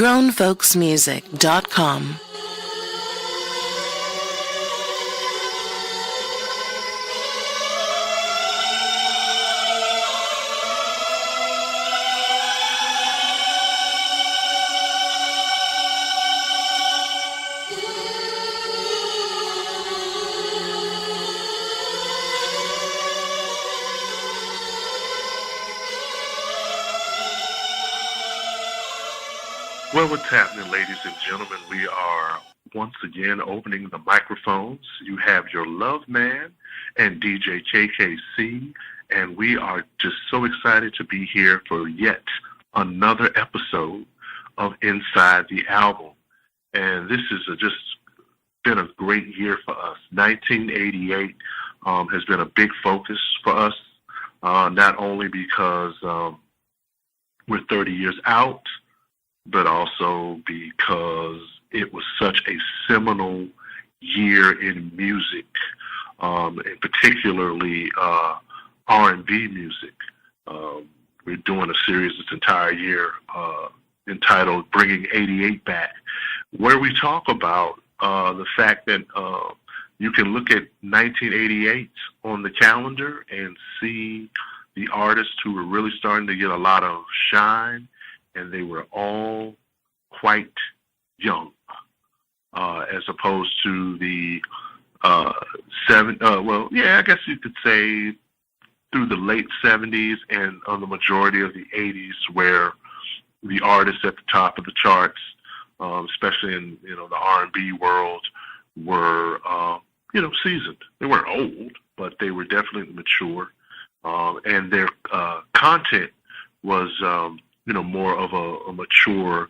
grownfolksmusic.com. Well, what's happening, ladies and gentlemen? We are once again opening the microphones. You have your Loveman and DJKKC, and we are just so excited to be here for yet another episode of Inside the Album. And this is just been a great year for us. 1988 has been a big focus for us, not only because we're 30 years out, but also because it was such a seminal year in music, and particularly R&B music. We're doing a series this entire year entitled Bringing 88 Back, where we talk about the fact that you can look at 1988 on the calendar and see the artists who were really starting to get a lot of shine, and they were all quite young, as opposed to the I guess you could say through the late 70s and on the majority of the 80s, where the artists at the top of the charts, especially in the R&B world, were seasoned. They weren't old, but they were definitely mature, and their content was more of a mature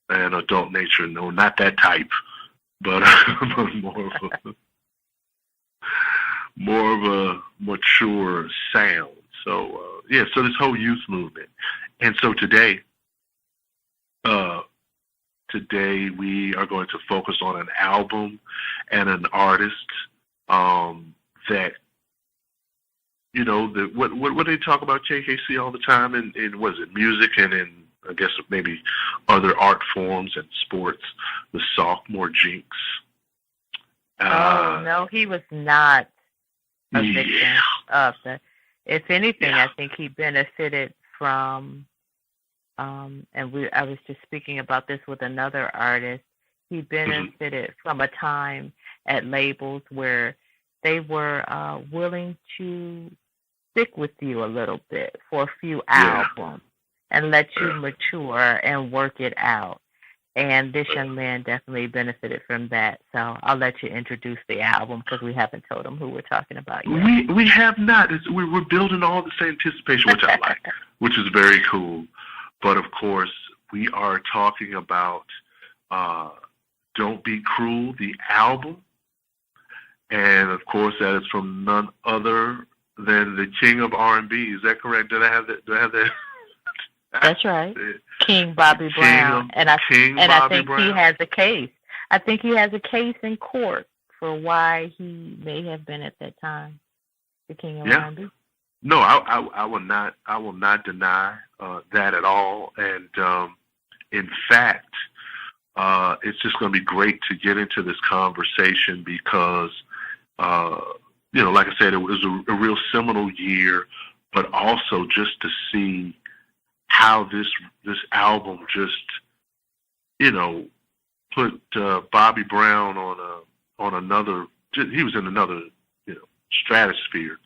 and adult nature. No, not that type, but more of a mature sound. So so this whole youth movement, and so today we are going to focus on an album and an artist that. What they talk about KKC all the time in was it music and in I guess maybe other art forms and sports, the sophomore jinx. No, he was not a victim of that. If anything, I think he benefited from I was just speaking about this with another artist. He benefited from a time at labels where they were willing to stick with you a little bit for a few albums and let you mature and work it out. And this young man definitely benefited from that. So I'll let you introduce the album because we haven't told him who we're talking about yet. We have not. We're building all this anticipation, which I like, which is very cool. But, of course, we are talking about Don't Be Cruel, the album. And, of course, that is from none other than the king of R&B. Is that correct? Do I have that? That's right. King Bobby Brown. I think he has a case. I think he has a case in court for why he may have been at that time the king of R&B. No, I will not deny that at all. And in fact, it's just going to be great to get into this conversation because like I said, it was a real seminal year, but also just to see how this album just, put Bobby Brown on another. He was in another, stratosphere,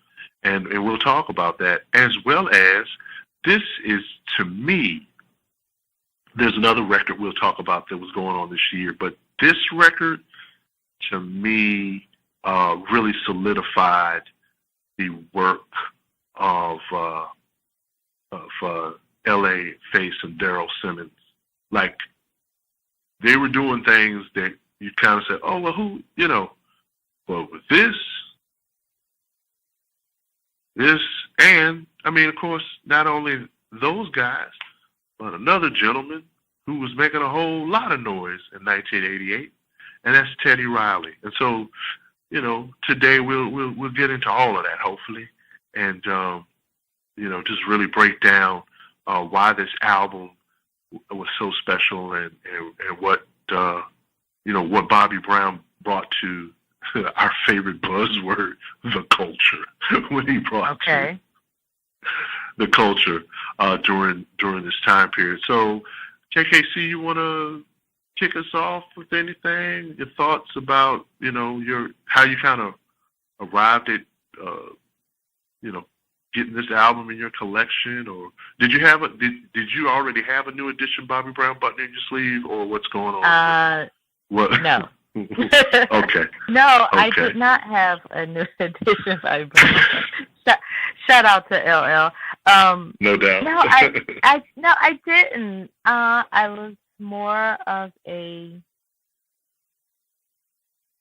and we'll talk about that, as well as this is, to me, there's another record we'll talk about that was going on this year, but this record, to me, really solidified the work of L.A. Face and Daryl Simmons. Like, they were doing things that you kind of said, oh, well, who, well, with this, and, I mean, of course, not only those guys, but another gentleman who was making a whole lot of noise in 1988, and that's Teddy Riley. And so, today we'll get into all of that, hopefully, and, just really break down why this album was so special, and what what Bobby Brown brought to our favorite buzzword, the culture, when he brought to the culture during this time period. So, KKC, you want to kick us off with anything? Your thoughts about how you kind of arrived at getting this album in your collection, or did you already have a new edition Bobby Brown button in your sleeve, or what's going on? What? No. Okay. No, okay. I did not have a new edition Bobby Brown. Shout out to LL. No doubt. No, I didn't. I was more of a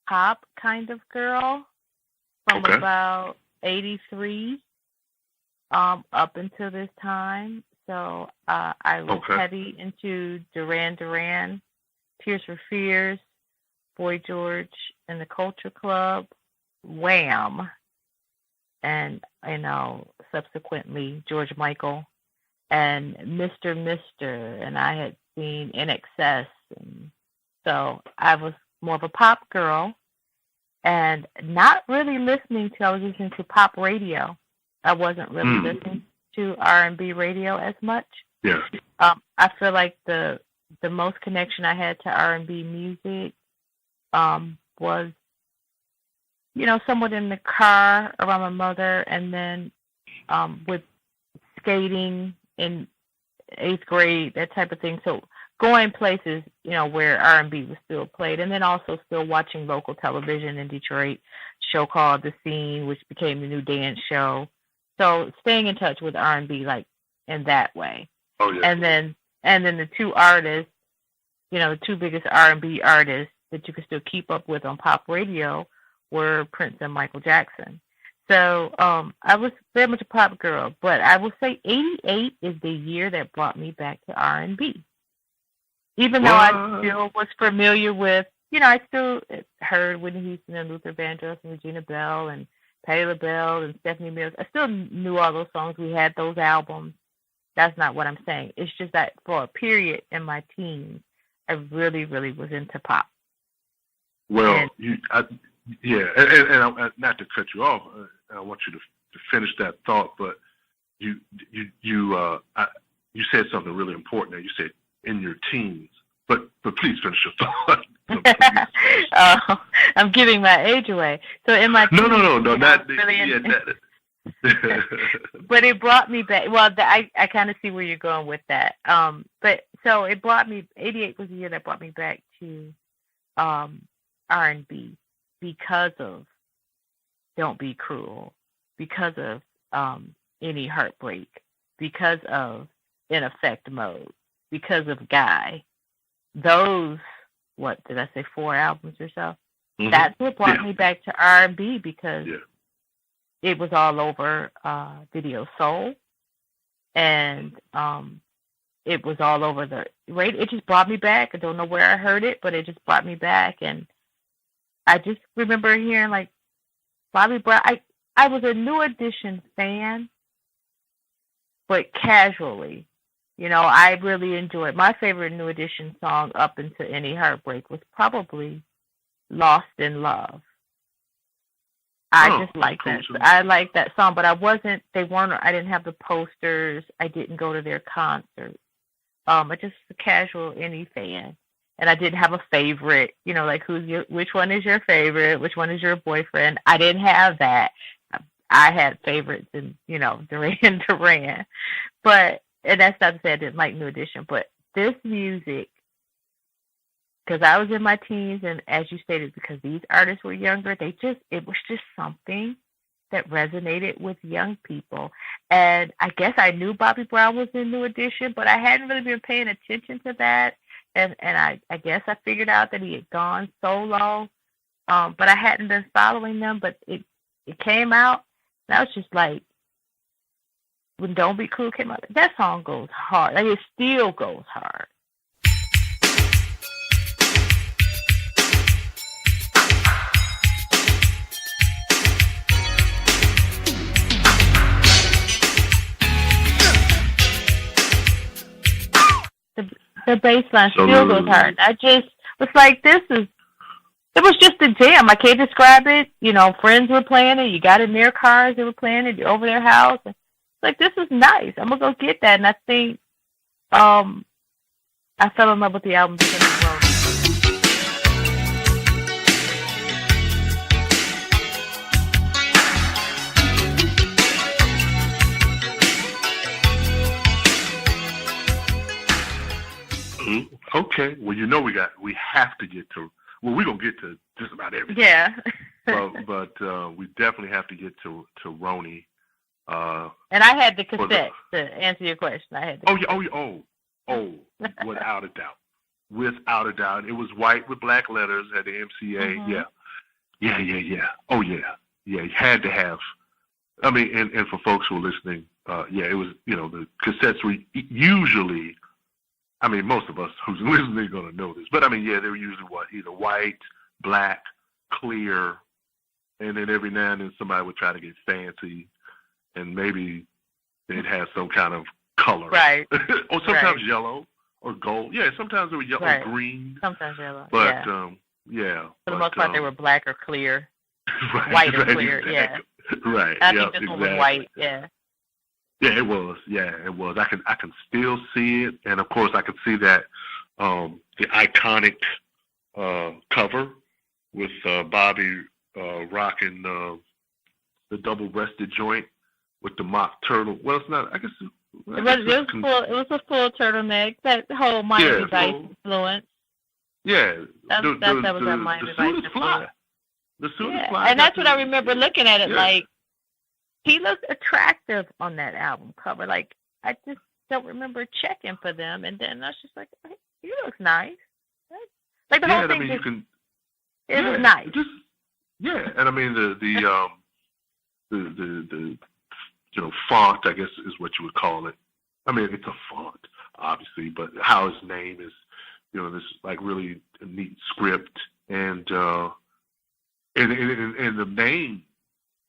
pop kind of girl from about 83 up until this time. So I was heavy into Duran Duran, Tears for Fears, Boy George and the Culture Club, Wham, and subsequently George Michael and Mr. and I had seen NXS, and so I was more of a pop girl and not really listening to. I was listening to pop radio. I wasn't really listening to R&B radio as much. Yeah. I feel like the most connection I had to R&B music was, somewhat in the car around my mother, and then with skating in 8th grade, that type of thing. So going places, where R&B was still played, and then also still watching local television in Detroit, show called The Scene, which became the new dance show. So staying in touch with R&B, like in that way. Oh yeah. And then the two artists, the two biggest R&B artists that you could still keep up with on pop radio were Prince and Michael Jackson. So I was very much a pop girl, but I will say 88 is the year that brought me back to R&B. Even though I still was familiar with, I still heard Whitney Houston and Luther Vandross and Regina Bell and Patti LaBelle and Stephanie Mills. I still knew all those songs. We had those albums. That's not what I'm saying. It's just that for a period in my teens, I really, really was into pop. Well, and not to cut you off, I want you to finish that thought, but you said something really important there. You said in your teens, but please finish your thought. I'm giving my age away. So in my teens, no, not really but it brought me back. Well, I kind of see where you're going with that. But so it brought me. 88 was the year that brought me back to R&B because of Don't Be Cruel, because of Any Heartbreak, because of In Effect Mode, because of Guy. Those, what did I say, 4 albums or so? Mm-hmm. That's what brought me back to R&B, because it was all over Video Soul, and it was all over the radio. It just brought me back. I don't know where I heard it, but it just brought me back, and I just remember hearing like Bobby Brown. I was a New Edition fan, but casually. I really enjoyed. My favorite New Edition song up until Any Heartbreak was probably Lost in Love. I just like that. I like that song, but I didn't have the posters. I didn't go to their concerts. I just a casual Any fan. And I didn't have a favorite, like which one is your favorite? Which one is your boyfriend? I didn't have that. I had favorites and, Duran Duran. And that's not to say I didn't like New Edition, but this music, because I was in my teens, and as you stated, because these artists were younger, it was just something that resonated with young people. And I guess I knew Bobby Brown was in New Edition, but I hadn't really been paying attention to that. And I guess I figured out that he had gone solo, but I hadn't been following them. But it came out, and I was just like, when Don't Be Cruel came out, that song goes hard. Like, it still goes hard. The bass line still goes hard. I just was like, it was just a jam. I can't describe it. You know, friends were playing it. You got in their cars. They were playing it. You're over their house. And it's like, this is nice. I'm going to go get that. And I think I fell in love with the album because of Roni. Okay. Well, you know we have to get to. Well, we're gonna get to just about everything. Yeah. but we definitely have to get to Roni. And I had the cassette to answer your question. I had. Without a doubt. Without a doubt, it was white with black letters at the MCA. Mm-hmm. Yeah. Oh yeah. You had to have. I mean, and for folks who are listening, it was, you know, the cassettes were usually. I mean, most of us who's listening are going to know this. But, I mean, they were usually either white, black, clear, and then every now and then somebody would try to get fancy, and maybe they'd have some kind of color. Right. Or sometimes yellow or gold. Yeah, sometimes they were yellow or green. Sometimes yellow, But, For the most part, they were black or clear. Right. White or clear, exactly. Right. I think this one was white, Yeah, it was. I can still see it, and of course, I can see that the iconic cover with Bobby rocking the double-breasted joint with the mock turtle. Well, it's not. I guess it was a full turtleneck. That whole Miami Vice influence. Yeah, that was that Miami Vice influence. The suit is fly. And that's what I remember looking at it like. He looked attractive on that album cover. Like, I just don't remember checking for them. And then I was just like, hey, he looks nice. Like, the whole thing it was nice. And I mean, the you know, font, I guess, is what you would call it. I mean, it's a font, obviously, but how his name is, you know, this, like, really neat script. And the name,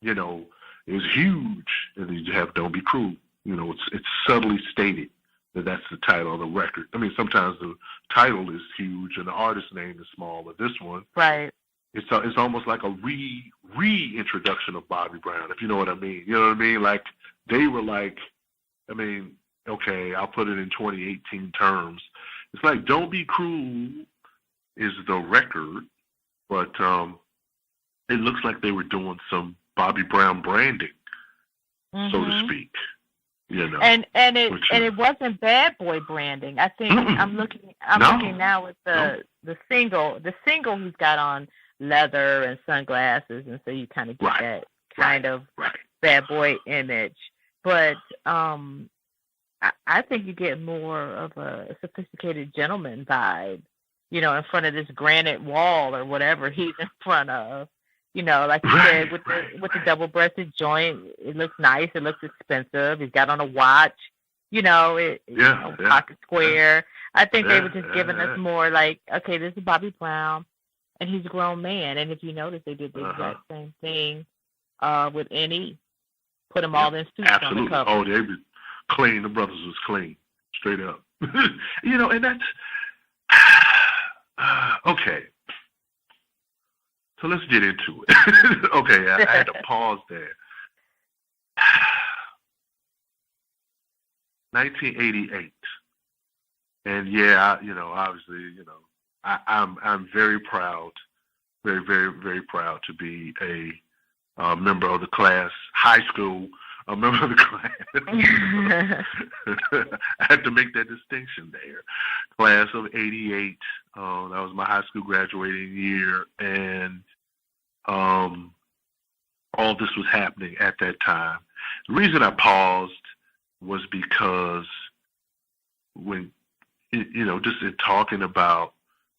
you know, is huge, and then you have "Don't Be Cruel." You know, it's subtly stated that that's the title of the record. I mean, sometimes the title is huge and the artist's name is small, but this one, right? It's almost like a reintroduction of Bobby Brown, if you know what I mean. You know what I mean? Like, they were like, I mean, okay, I'll put it in 2018 terms. It's like "Don't Be Cruel" is the record, but it looks like they were doing some Bobby Brown branding, so to speak, you know. And it wasn't bad boy branding. I think I'm looking now at the single. The single he's got on leather and sunglasses, and so you kind of get that kind of bad boy image. But I think you get more of a sophisticated gentleman vibe, you know, in front of this granite wall or whatever he's in front of. You know, like you said, with the double-breasted joint, it looks nice. It looks expensive. He's got on a watch. You know, pocket square. I think they were just giving us more like, okay, this is Bobby Brown, and he's a grown man. And if you notice, they did the exact same thing with N.E. Put them all in suits on the cover. Oh, they were clean. The brothers was clean, straight up. You know, and that's okay. So let's get into it. Okay, I had to pause there. 1988, and obviously, I'm very proud, very, very, very proud to be a member of the class, high school, a member of the class. I had to make that distinction there. Class of 88. That was my high school graduating year, and all this was happening at that time. The reason I paused was because when, just in talking about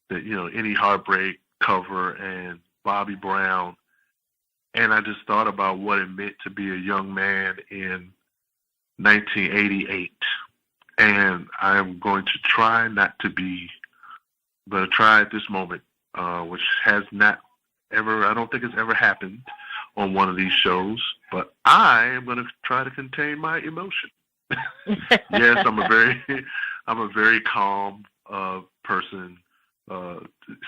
the, Any Heartbreak cover and Bobby Brown, and I just thought about what it meant to be a young man in 1988. And I am going to try not to be, but try at this moment, which has not ever, I don't think it's ever happened on one of these shows, but I am going to try to contain my emotion. Yes, I'm a very calm person,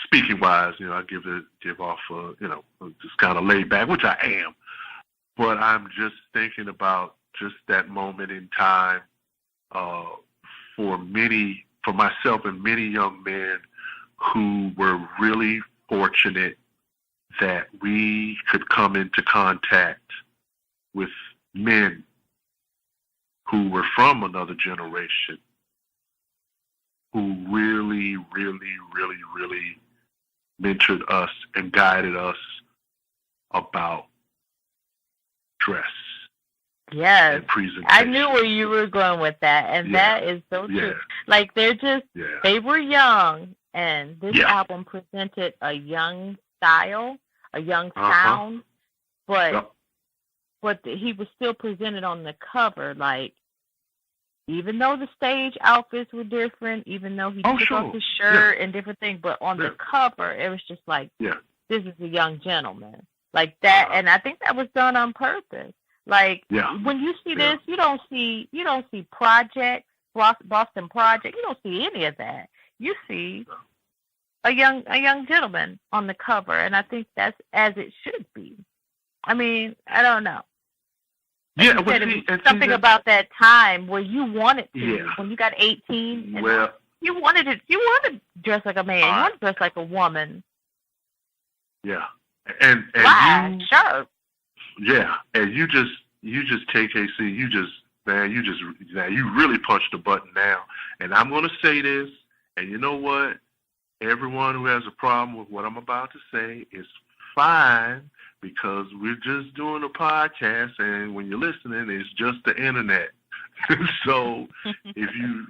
speaking wise. I give off, just kind of laid back, which I am. But I'm just thinking about just that moment in time for myself and many young men who were really fortunate that we could come into contact with men who were from another generation who really, really, really, really mentored us and guided us about dress. Yes. And presentation. I knew where you were going with that, and that is so true. Like, they were young, and this album presented a young style, a young sound, but he was still presented on the cover, like, even though the stage outfits were different, even though he took off his shirt and different things, but on the cover, it was just like, this is a young gentleman. Like that, and I think that was done on purpose. Like, when you see this, you don't see Project, Boston Project, you don't see any of that. You see a young gentleman on the cover, and I think that's as it should be. I mean, I don't know. Yeah, something about that time where you wanted to, when you got 18, you wanted to dress like a man, you wanted to dress like a woman. Yeah, and sharp. Yeah, and you just KKC, you really punched the button now. And I'm going to say this, and you know what? Everyone who has a problem with what I'm about to say is fine, because we're just doing a podcast, and when you're listening, it's just the internet. So if you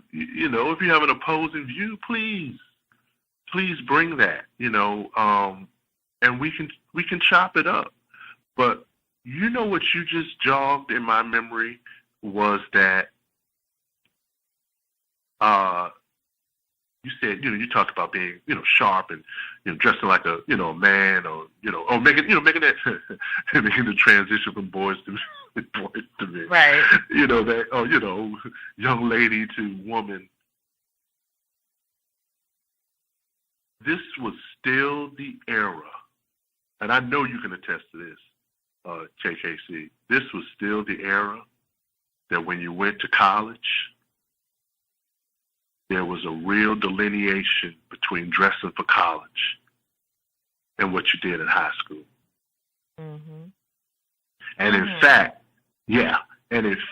have an opposing view, please bring that, and we can chop it up. But what you just jogged in my memory was that you said, you talked about being, sharp and, dressing like a, a man, or making that, making the transition from boys to men. Right. Young lady to woman. This was still the era, and I know you can attest to this, KKC. This was still the era that when you went to college, there was a real delineation between dressing for college and what you did in high school. Mm-hmm. And in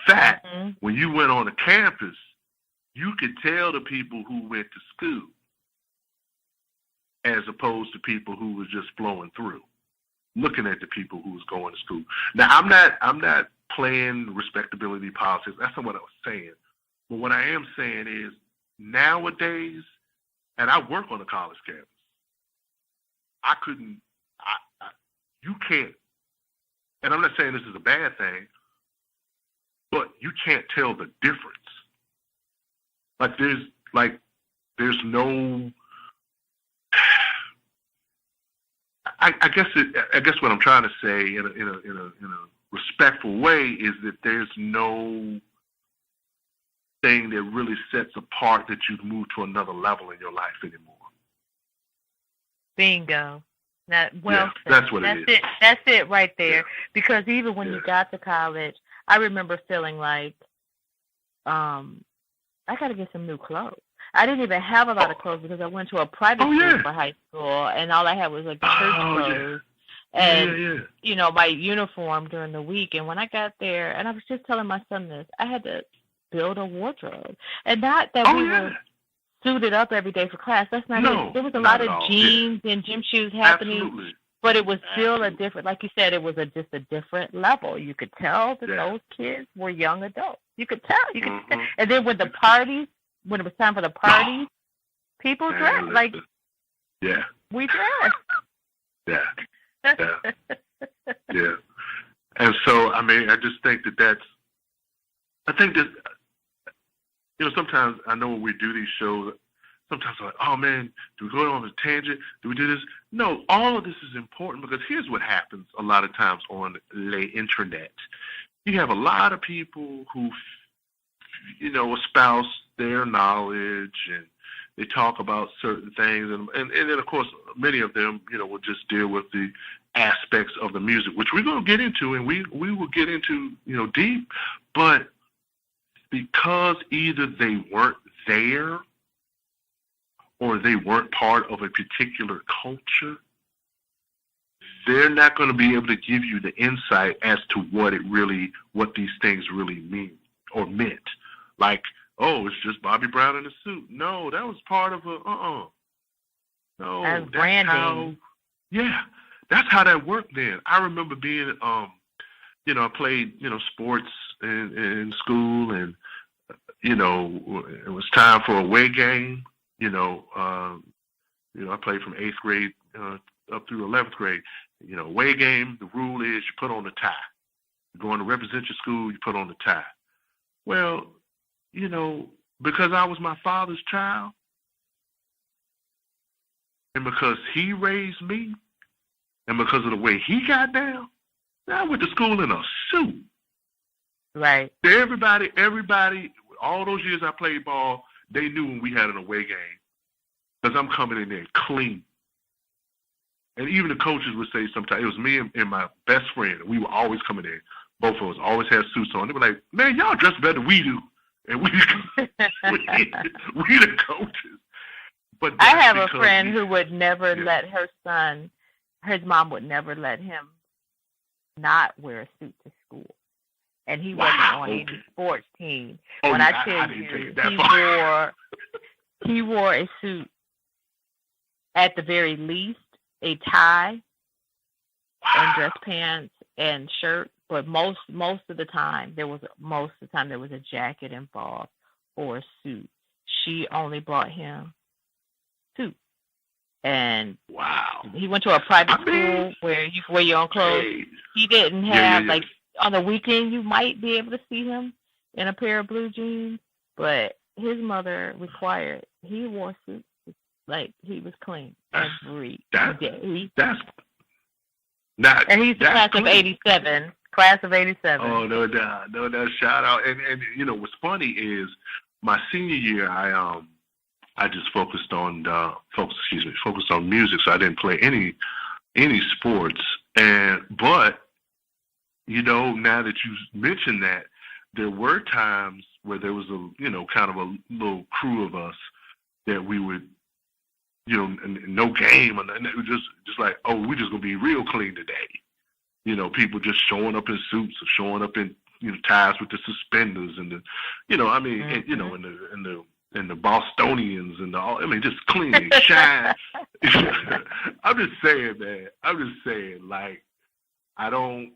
fact, when you went on a campus, you could tell the people who went to school as opposed to people who was just flowing through, looking at the people who was going to school. Now, I'm not playing respectability politics. That's not what I was saying. But what I am saying is, nowadays, and I work on a college campus, you can't, and I'm not saying this is a bad thing, but you can't tell the difference. There's no, I guess what I'm trying to say in a respectful way is that there's no thing that really sets apart that you've moved to another level in your life anymore. Bingo. That's what it is. That's it right there. Yeah. Because even when you got to college, I remember feeling like, I got to get some new clothes. I didn't even have a lot of clothes because I went to a private school for high school, and all I had was like church clothes and my uniform during the week. And when I got there, and I was just telling my son this, I had to build a wardrobe, and not that we were suited up every day for class. That's not it. There was a lot of jeans and gym shoes happening. Absolutely. But it was still a different, like you said, it was just a different level. You could tell that those kids were young adults. You could tell. Tell. And then when it was time for the parties, people dressed like we dressed. Yeah. And so, I just think that sometimes I know when we do these shows, sometimes I'm like, oh man, do we go on a tangent? Do we do this? No, all of this is important, because here's what happens a lot of times on the internet. You have a lot of people who, espouse their knowledge and they talk about certain things, and then of course many of them, will just deal with the aspects of the music, which we're going to get into, and we will get into, deep, but because either they weren't there or they weren't part of a particular culture, they're not going to be able to give you the insight as to what these things really mean or meant. Like, oh, it's just Bobby Brown in a suit. No, that was part of No, that's branding. That's how that worked then. I remember being, I played, sports in school, and, it was time for a away game. I played from 8th grade up through 11th grade. Away game, the rule is you put on the tie. You're going to represent your school, you put on the tie. Well, because I was my father's child, and because he raised me, and because of the way he got down, I went to school in a suit. Right. Everybody, all those years I played ball, they knew when we had an away game, because I'm coming in there clean. And even the coaches would say sometimes, it was me and my best friend, we were always coming in. Both of us always had suits on. They were like, man, y'all dress better than we do. And we the coaches. But I have a friend who would never let his mom would never let him not wear a suit to school. And he wasn't on any sports team. When I tell you, he wore a suit, at the very least, a tie and dress pants and shirt, but most of the time there was a jacket involved or a suit. She only bought him suit, and he went to a private school where you wear your own clothes. He didn't have like on the weekend you might be able to see him in a pair of blue jeans, but his mother required he wore suits. Like, he was clean every day. And he's the class of 87. Class of 87. Oh, no doubt. Shout out. And what's funny is my senior year, I just focused on music, so I didn't play any sports. But now that you mentioned that, there were times where there was a kind of a little crew of us that we would, no game, and it was just like, oh, we're just gonna be real clean today. People just showing up in suits or showing up in ties with the suspenders and the, and the Bostonians and just clean and shine. I'm just saying, man. Like, I don't.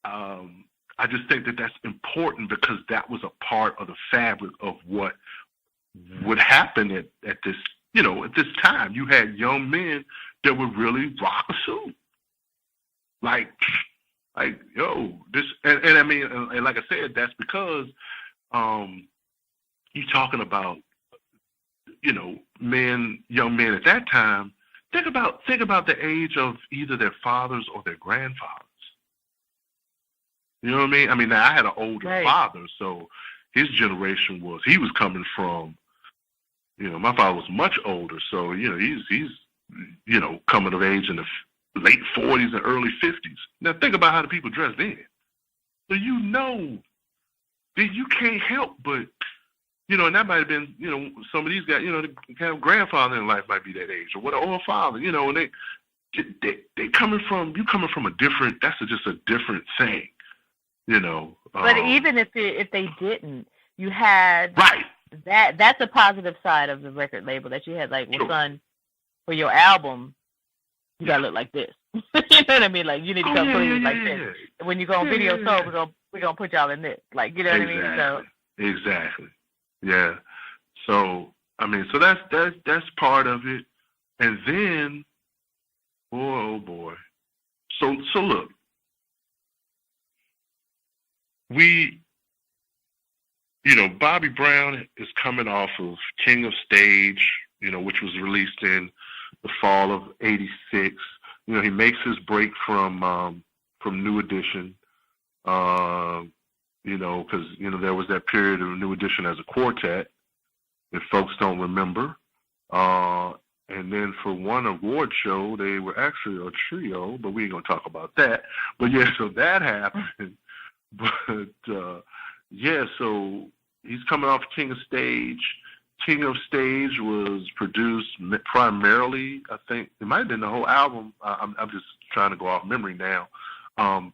I just think that that's important, because that was a part of the fabric of what would happen at this. At this time, you had young men that would really rock a suit. Like, this, and I mean, and like I said, that's because you're talking about, young men at that time. Think about the age of either their fathers or their grandfathers. You know what I mean? I mean, now I had an older father, so his generation he was coming from. My father was much older, so he's coming of age in the late 40s and early 50s. Now think about how the people dressed then. So that you can't help but and that might have been some of these guys the kind of grandfather in life might be that age or a father and they coming from a different. That's just a different thing. But even if they didn't, you had right. That's a positive side of the record label, that you had, like, well, son, for your album, you gotta look like this. You know what I mean? Like, you need to come clean like this. And when you go on Video Soul, we're gonna put y'all in this. Like, you know what I mean? So exactly. Yeah. So I mean, so that's part of it. And then, oh boy. So look, Bobby Brown is coming off of King of Stage, which was released in the fall of '86. He makes his break from New Edition, because there was that period of New Edition as a quartet, if folks don't remember. And then for one award show, they were actually a trio, but we ain't gonna talk about that. But yeah, so that happened. But yeah, so he's coming off King of Stage. King of Stage was produced primarily, I think it might have been the whole album. I'm just trying to go off memory now,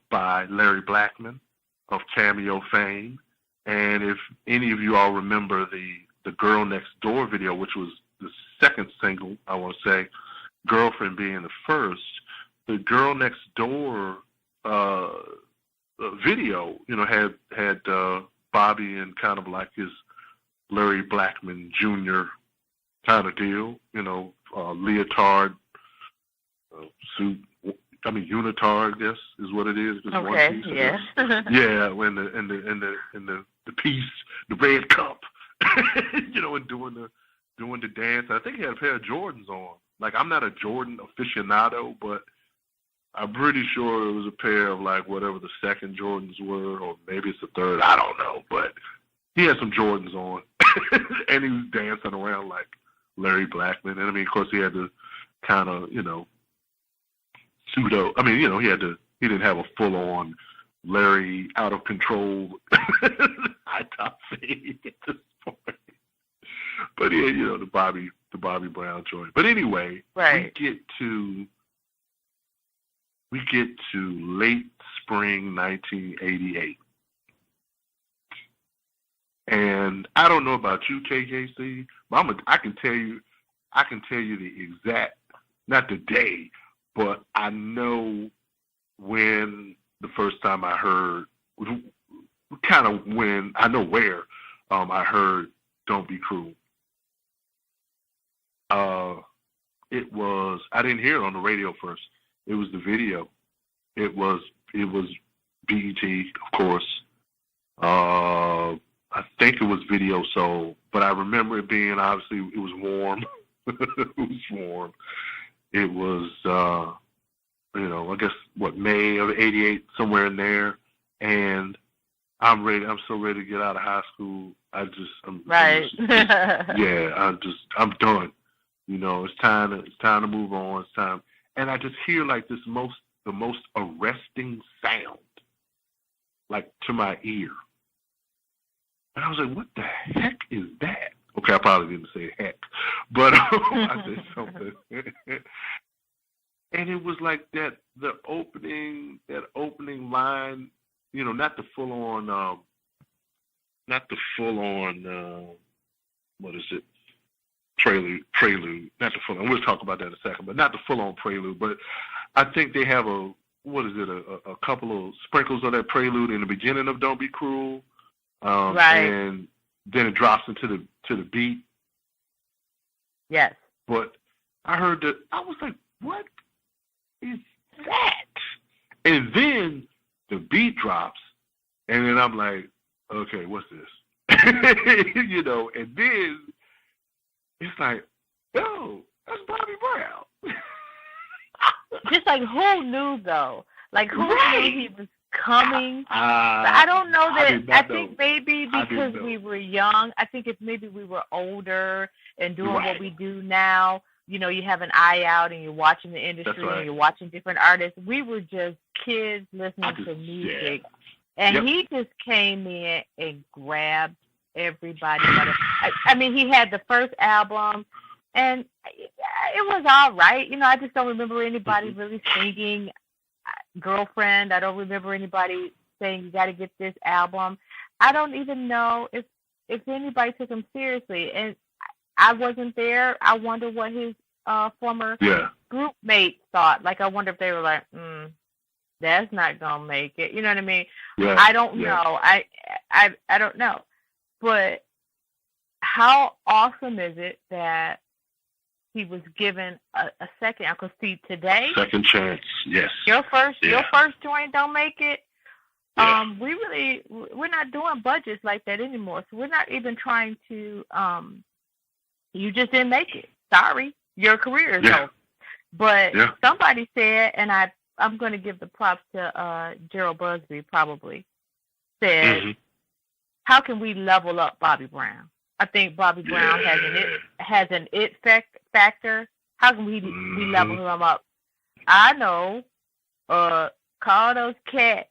by Larry Blackman of Cameo fame. And if any of you all remember the Girl Next Door video, which was the second single, I want to say, Girlfriend being the first, the Girl Next Door video, had Bobby in kind of like his Larry Blackman Jr. kind of deal, leotard suit. I mean, unitard, I guess, is what it is. Just okay, one piece, yeah. Yeah, when the piece, the red cup, and doing the dance. I think he had a pair of Jordans on. Like, I'm not a Jordan aficionado, but I'm pretty sure it was a pair of, like, whatever the second Jordans were, or maybe it's the third. I don't know, but he had some Jordans on, and he was dancing around like Larry Blackman. And I mean, of course, he had to kind of, pseudo. I mean, he didn't have a full-on Larry out of control high top fade at this point. But yeah, the Bobby Brown joint. But anyway, right. we get to late spring 1988. And I don't know about you, KKC, but I can tell you the exact, not the day, but I know when the first time I heard, kind of when, I know where I heard Don't Be Cruel. It was, I didn't hear it on the radio first. It was the video. It was BET, of course. I think it was Video Soul, but I remember it being, obviously, it was warm. It was warm. It was, I guess, May of '88, somewhere in there. And I'm so ready to get out of high school. Right. I'm done. It's time to move on. It's time. And I just hear like the most arresting sound, like, to my ear. And I was like, what the heck is that? Okay, I probably didn't say heck, but I said something. And it was like the opening line, not the full on, what is it? Prelude, not the full on. We'll talk about that in a second, but not the full on prelude. But I think they have a couple of sprinkles of that prelude in the beginning of Don't Be Cruel. Right. And then it drops into the beat. Yes. But I heard that, I was like, what is that? And then the beat drops, and then I'm like, okay, what's this? And then it's like, oh, that's Bobby Brown. Just like, who knew, though? Like, who knew he was coming? I don't know that. I think maybe because we were young. I think if maybe we were older and doing what we do now, you have an eye out and you're watching the industry and you're watching different artists. We were just kids listening to music. Yeah. And he just came in and grabbed everybody. I mean, he had the first album, and it was all right. I just don't remember anybody really singing Girlfriend. I don't remember anybody saying you got to get this album. I don't even know if anybody took him seriously, and I wasn't there. I wonder what his former group mates thought. Like, I wonder if they were like, that's not gonna make it. You know what I mean? Yeah, I don't know. I don't know. But how awesome is it that he was given a second? Because see, today, second chance. Yes. Your first joint don't make it. Yeah. We're not doing budgets like that anymore. So we're not even trying to. You just didn't make it. Sorry, your career is over. But somebody said, and I'm going to give the props to Gerald Busby. Probably said, how can we level up Bobby Brown? I think Bobby Brown has an it factor. How can we level him up? I know. Call those cats.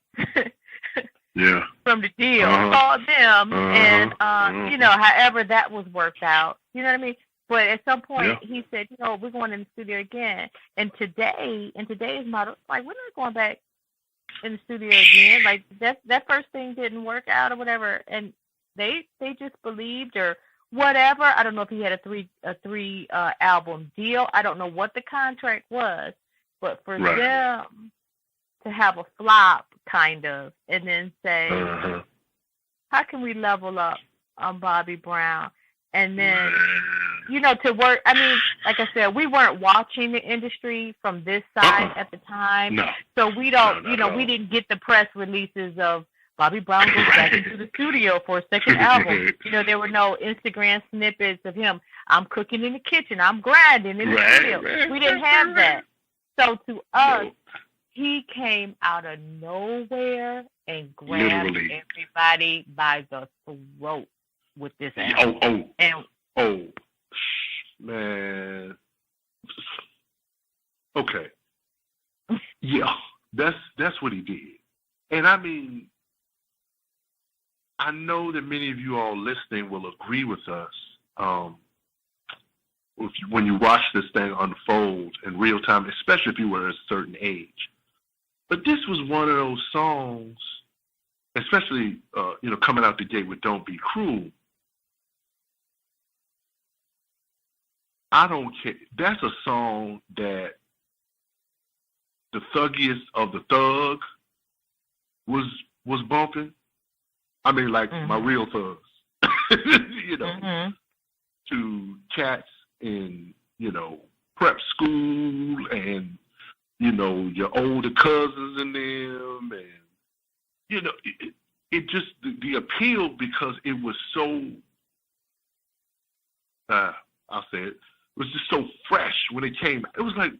From the deal. Call them, and however that was worked out. You know what I mean? But at some point, he said, we're going in the studio again. And in today's model, like, we're not going back in the studio again. Like, that first thing didn't work out or whatever. And they just believed or whatever. I don't know if he had a three album deal. I don't know what the contract was. But for them to have a flop, kind of, and then say, how can we level up on Bobby Brown? And then, to work. I mean, like I said, we weren't watching the industry from this side at the time. No. So we don't, we didn't get the press releases of Bobby Brown goes back into the studio for a second album. There were no Instagram snippets of him. I'm cooking in the kitchen. I'm grinding in the studio. We didn't have that. So to us, he came out of nowhere and grabbed everybody by the throat with this album. Man. Okay. Yeah, that's what he did. And I mean, I know that many of you all listening will agree with us. When you watch this thing unfold in real time, especially if you were at a certain age. But this was one of those songs, especially, coming out the gate with Don't Be Cruel. I don't care. That's a song that the thuggiest of the thug was bumping. I mean, like my real thugs, to cats in, prep school and, your older cousins and them, and, it just, the appeal, because it was so, I'll say it was just so fresh when it came. It was like,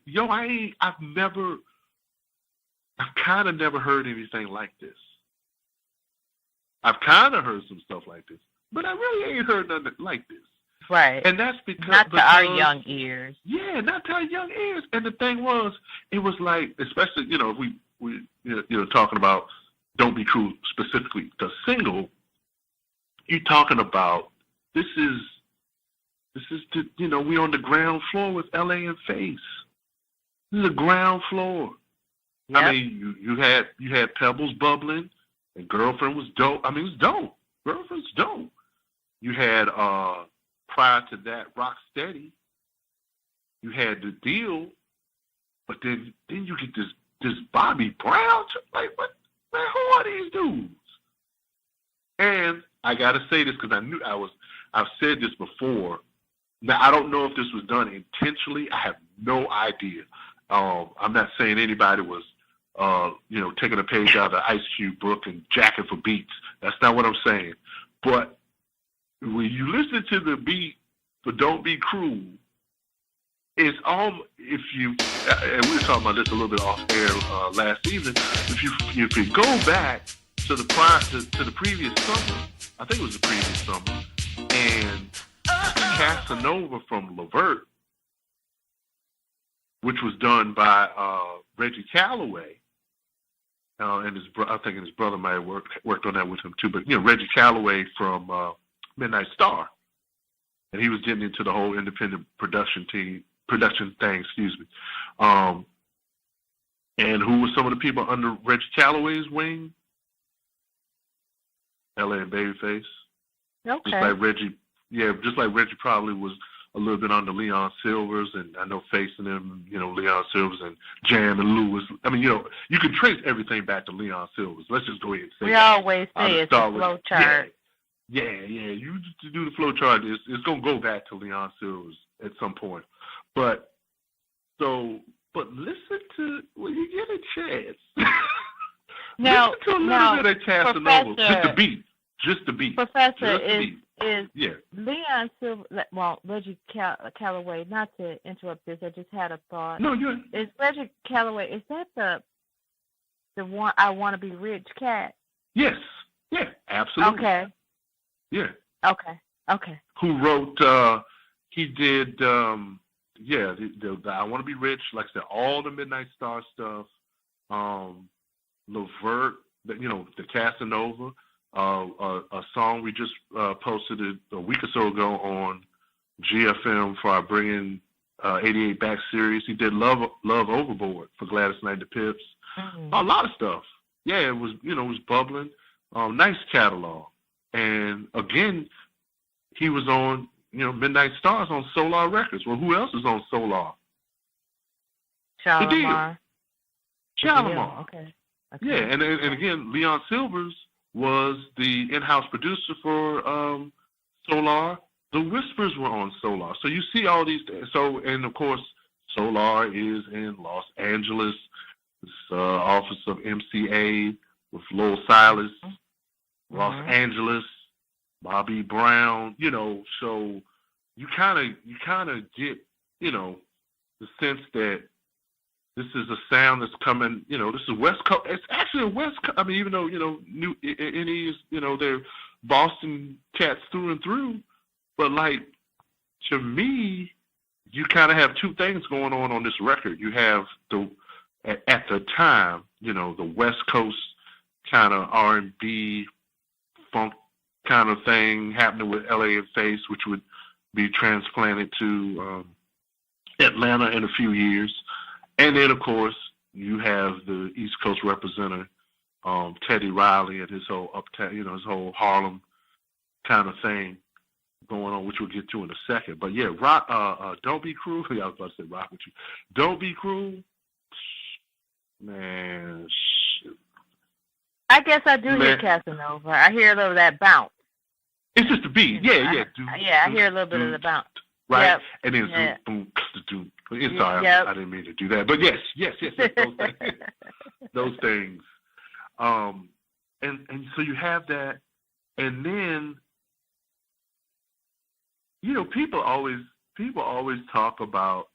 I've kind of never heard anything like this. I've kind of heard some stuff like this, but I really ain't heard nothing like this. Right. And that's because not to our young ears. Yeah, not to our young ears. And the thing was, it was like, especially, if we talking about Don't Be Cruel specifically, the single, you're talking about, this is we on the ground floor with LA and Face. This is the ground floor. Yep. I mean, you had Pebbles bubbling, and Girlfriend was dope. I mean, it was dope. Girlfriend's dope. You had prior to that, Rocksteady. You had The Deal, but then you get this Bobby Brown. Like, what? Man, who are these dudes? And I gotta say this because I've said this before. Now, I don't know if this was done intentionally. I have no idea. I'm not saying anybody was, taking a page out of the Ice Cube book and jacking for beats. That's not what I'm saying. But when you listen to the beat for Don't Be Cruel, it's all, and we were talking about this a little bit off air last evening. If you go back to the previous summer, I think it was the previous summer, and Casanova from Levert, which was done by Reggie Calloway, and I think his brother might have worked on that with him too. But Reggie Calloway from Midnight Star, and he was getting into the whole independent production thing. And who were some of the people under Reggie Calloway's wing? LA and Babyface. Okay. Just like Reggie probably was a little bit under Leon Silvers, and I know facing him, Leon Silvers and Jam and Lewis. I mean, you can trace everything back to Leon Silvers. Let's just go ahead and say we always say it's a flow chart. Yeah. You to do the flow chart, it's going to go back to Leon Silvers at some point. But listen to, when you get a chance. Listen to a little bit of Casanova. Just the beat. Professor, is Leon Silver, Reggie Calloway, not to interrupt this, I just had a thought. No, is Reggie Calloway, is that the one, I Want to Be Rich cat? Yes. Yeah, absolutely. Okay. Yeah. Okay. Okay. Who wrote? He did. Yeah, the I Want to Be Rich. Like I said, all the Midnight Star stuff. Levert, the Casanova. A song we just posted a week or so ago on GFM for our Bringing 88 Back series. He did Love Overboard for Gladys Knight and the Pips. Mm-hmm. A lot of stuff. Yeah, it was bubbling. Nice catalog. And again, he was on Midnight Stars on Solar Records. Well, who else is on Solar? Shalimar. Okay. Yeah, and again, Leon Silvers was the in-house producer for Solar. The Whispers were on Solar. So you see all these. So, and of course, Solar is in Los Angeles. It's office of MCA with Lowell Silas, Los Angeles, Bobby Brown. So you kind of get the sense that this is a sound that's coming. This is West Coast. It's actually a West Coast. I mean, even though New NE is they're Boston cats through and through, but like to me, you kind of have two things going on this record. You have at the time, the West Coast kind of R&B funk kind of thing happening with LA and Face, which would be transplanted to Atlanta in a few years. And then, of course, you have the East Coast representative, Teddy Riley, and his whole uptown, his whole Harlem kind of thing going on, which we'll get to in a second. But yeah, Don't Be Cruel. I was about to say rock with you. Don't Be Cruel. Man, shit. I guess I do hear Casanova. I hear a little of that bounce. It's just a beat. Yeah. I hear a little bit of the bounce. Right? Yep. And then boom. Sorry, I didn't mean to do that. But yes, those things. Those things. And so you have that, and then people always talk about,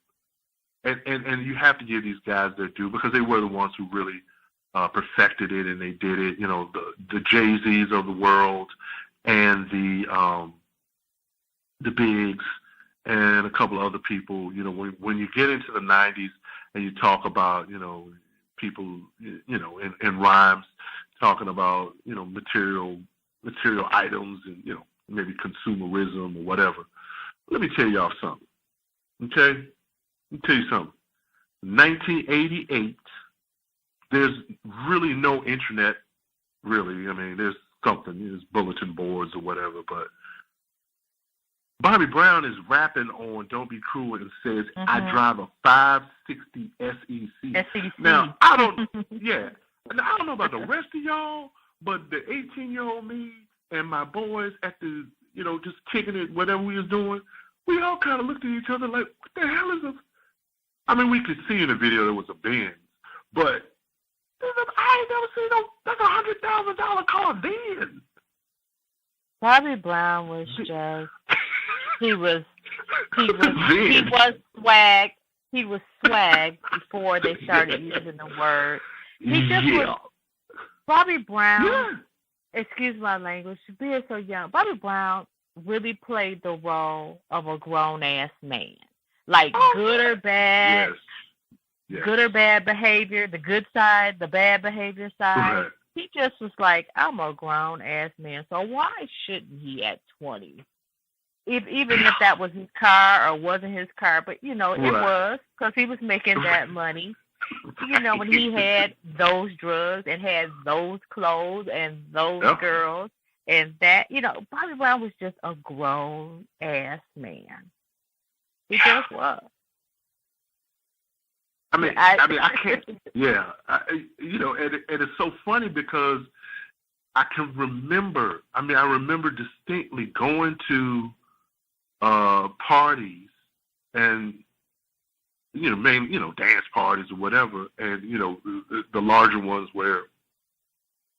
and you have to give these guys their due because they were the ones who really perfected it, and they did it. The Jay-Z's of the world, and the Bigs, and a couple of other people. When you get into the 90s and you talk about people in rhymes talking about material items and maybe consumerism or whatever. Let me tell y'all something. Okay? Let me tell you something. 1988, there's really no internet, really. I mean, there's bulletin boards or whatever, but Bobby Brown is rapping on Don't Be Cruel and says, I drive a 560 SEC. Now, I don't know about the rest of y'all, but the 18-year-old me and my boys at the, just kicking it, whatever we was doing, we all kind of looked at each other like, what the hell is this? I mean, we could see in the video there was a Benz, but I ain't never seen that's $100,000 car then. Bobby Brown was just, he was swag. He was swag before they started using the word. He just was. Bobby Brown, excuse my language, being so young, Bobby Brown really played the role of a grown-ass man. Like, good or bad, good or bad behavior, the good side, the bad behavior side. Right. He just was like, I'm a grown-ass man, so why shouldn't he at 20? Even if that was his car or wasn't his car, but, it was, because he was making that money. When he had those drugs and had those clothes and those girls and that, Bobby Brown was just a grown-ass man. He just was. I can't. Yeah, and it's so funny because I can remember. I remember distinctly going to parties and mainly dance parties or whatever, and the larger ones where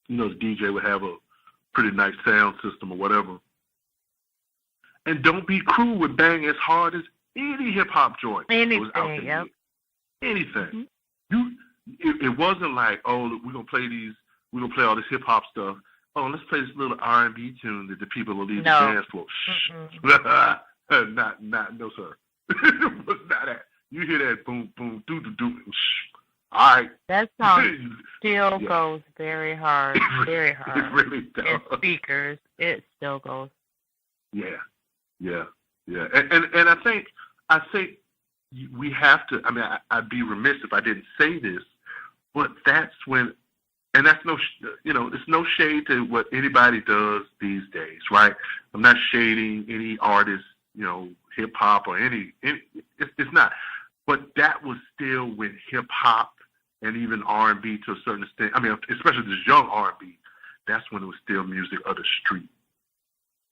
the DJ would have a pretty nice sound system or whatever. And Don't Be Cruel would bang as hard as any hip hop joint. Anything, Anything. It wasn't like, we're gonna play all this hip hop stuff, oh, let's play this little R&B tune that the people will leave the No. dance floor. No, sir. Not that. You hear that boom, boom, doo, doo, doo. All right. That song still goes very hard, very hard. It really does. In speakers, it still goes. Yeah. And I think we have to. I mean, I'd be remiss if I didn't say this, but that's when, and that's it's no shade to what anybody does these days, right? I'm not shading any artist, hip hop or any. It's not. But that was still when hip hop and even R&B to a certain extent. I mean, especially this young R&B. That's when it was still music of the street.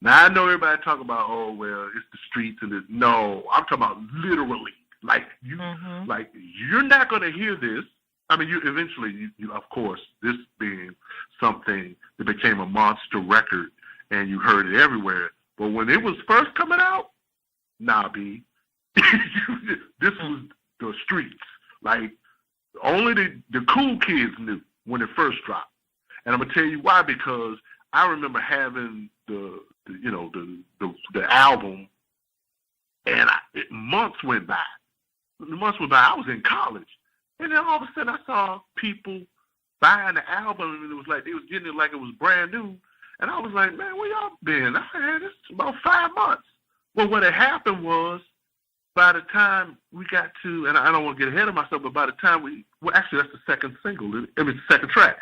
Now I know everybody talk about, oh well, it's the streets and no, I'm talking about literally. Like you're not gonna hear this. I mean, you eventually, of course, this being something that became a monster record, and you heard it everywhere. But when it was first coming out, B, this was the streets. Like only the cool kids knew when it first dropped, and I'm gonna tell you why. Because I remember having the album, and months went by. I was in college, and then all of a sudden I saw people buying the album, and it was like they was getting it like it was brand new. And I was like, man, where y'all been? I had this about 5 months. Well, what had happened was, by the time we got to, and I don't want to get ahead of myself, but by the time actually that's the second single, I mean, the second track.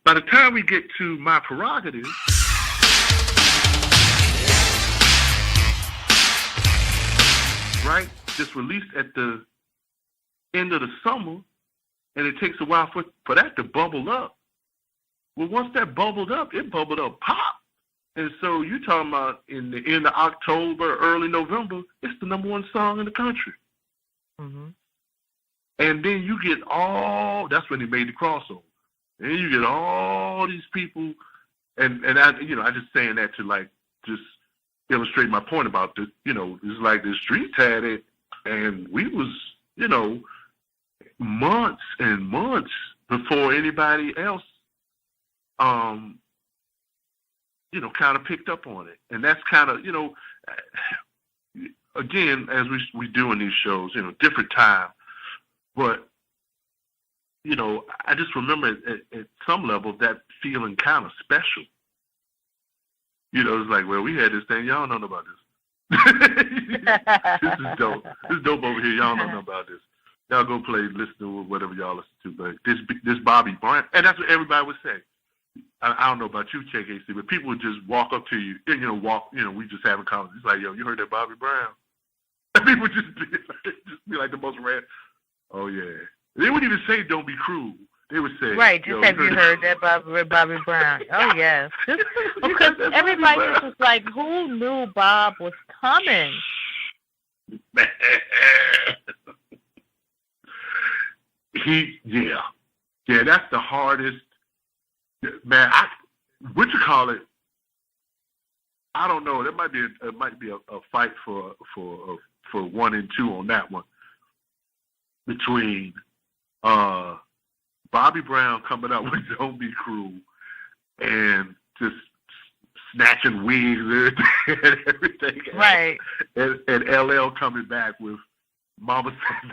By the time we get to My Prerogative, right, it's released at the end of the summer, and it takes a while for that to bubble up. Well, once that bubbled up, it bubbled up pop. And so you're talking about in the end of October, early November, it's the #1 song in the country. Mm-hmm. And then you get that's when they made the crossover. And then you get all these people, and I just saying that to just illustrate my point about it's like the streets had it, and we was, months and months before anybody else kind of picked up on it. And that's kind of, again, as we do in these shows, different time. But, I just remember at some level that feeling kind of special. It's like, well, we had this thing. Y'all don't know about this. This is dope. This is dope over here. Y'all don't know about this. Y'all go listen to whatever y'all listen to. But this Bobby Brown, and that's what everybody would say. I don't know about you, KKC, but people would just walk up to you, and we just having conversations. It's like, yo, you heard that Bobby Brown? And people would just be like the most random. Oh yeah. They wouldn't even say "Don't be cruel." They would say, right, just have you heard that Bobby Brown? Oh yes, because everybody just was like, who knew Bob was coming? Yeah, that's the hardest. Man, what you call it? I don't know. There might be a fight for 1 and 2 on that one between Bobby Brown coming out with "Don't Be Cruel" and just snatching wigs and everything, right? And LL coming back with "Mama Said."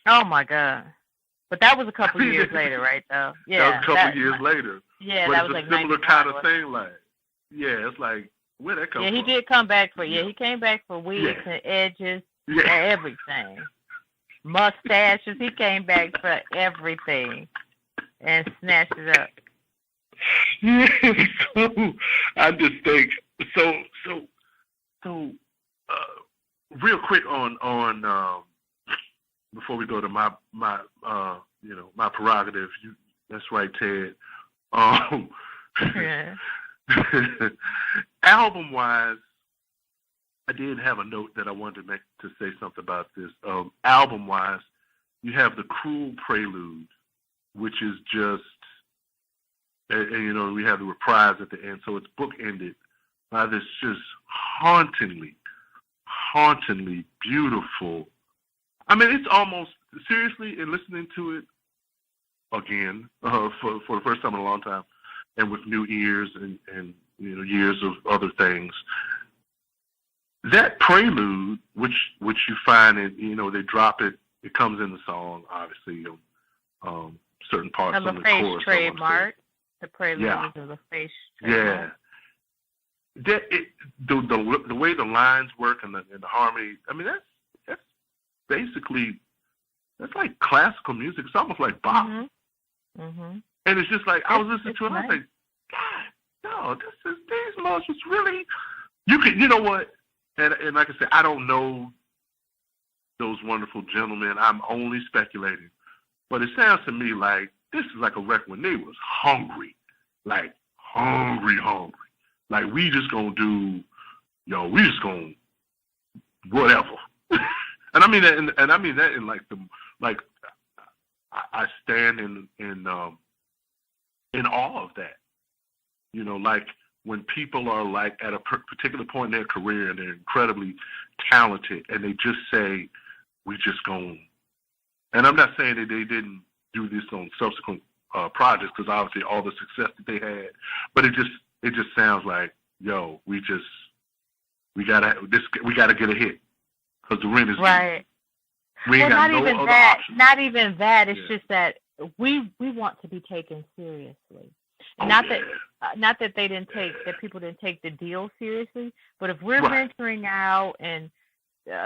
Oh my God! But that was a couple years later, right? Though, yeah, that was a couple years later. Yeah, but that it's was a like similar kind of thing. Like, yeah, it's like where that come from? Yeah, he did come back for. Yeah, he came back for wigs and edges and everything. Mustaches. He came back for everything and snatched it up. Yeah, so I just think so. Real quick on before we go to my prerogative. That's right, Ted. Album wise, I did have a note that I wanted to say something about this. Album wise, you have the Cruel Prelude, which is just, and we have the reprise at the end, so it's bookended by this just hauntingly beautiful. I mean, it's almost, seriously, in listening to it again for the first time in a long time, and with new ears and years of other things. That prelude, which you find in, they drop it. It comes in the song, obviously. Certain parts of on the the chorus. Trademark. The prelude is of the face trademark. Yeah. The way the lines work and the harmony. I mean, that's basically that's like classical music. It's almost like Bach. Mm-hmm. Mm-hmm. And it's just like I was listening to it. And I was like, God, no, these notes was really. You know what? And like I said, I don't know those wonderful gentlemen. I'm only speculating. But it sounds to me like this is like a record when they was hungry. Like hungry. Like we just gonna do, we just gonna whatever. And I mean that in like I stand in awe of that. Like when people are like at a particular point in their career and they're incredibly talented and they just say, we just gonna, and I'm not saying that they didn't do this on subsequent projects because obviously all the success that they had, but it just sounds like, we gotta get a hit because the rent is right. Due. We ain't got no other options. Not even that. It's just that we want to be taken seriously. Not that they didn't take that people didn't take the deal seriously, but if we're venturing out and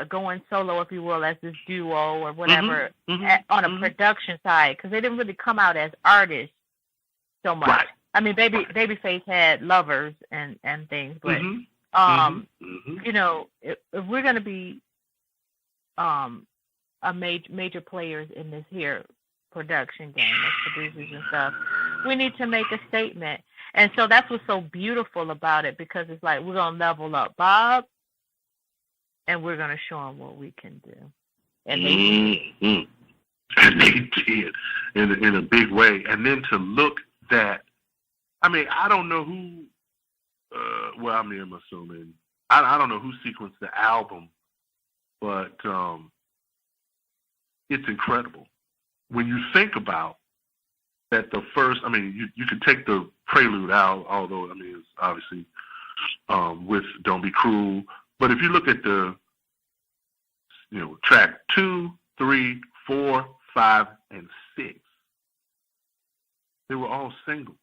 going solo, if you will, as this duo or whatever, on a production side, because they didn't really come out as artists so much. Right. I mean, Babyface had lovers and things, but if we're going to be a major players in this here production game as producers and stuff, we need to make a statement. And so that's what's so beautiful about it, because it's like we're going to level up Bob and we're going to show them what we can do. And they did. And they did in a big way. And then to look that, I mean, I don't know who, I'm assuming, I don't know who sequenced the album, but it's incredible. When you think about that, the first, I mean, you can take the prelude out, although, I mean, it's obviously with Don't Be Cruel. But if you look at the, track 2, 3, 4, 5, and 6, they were all singles.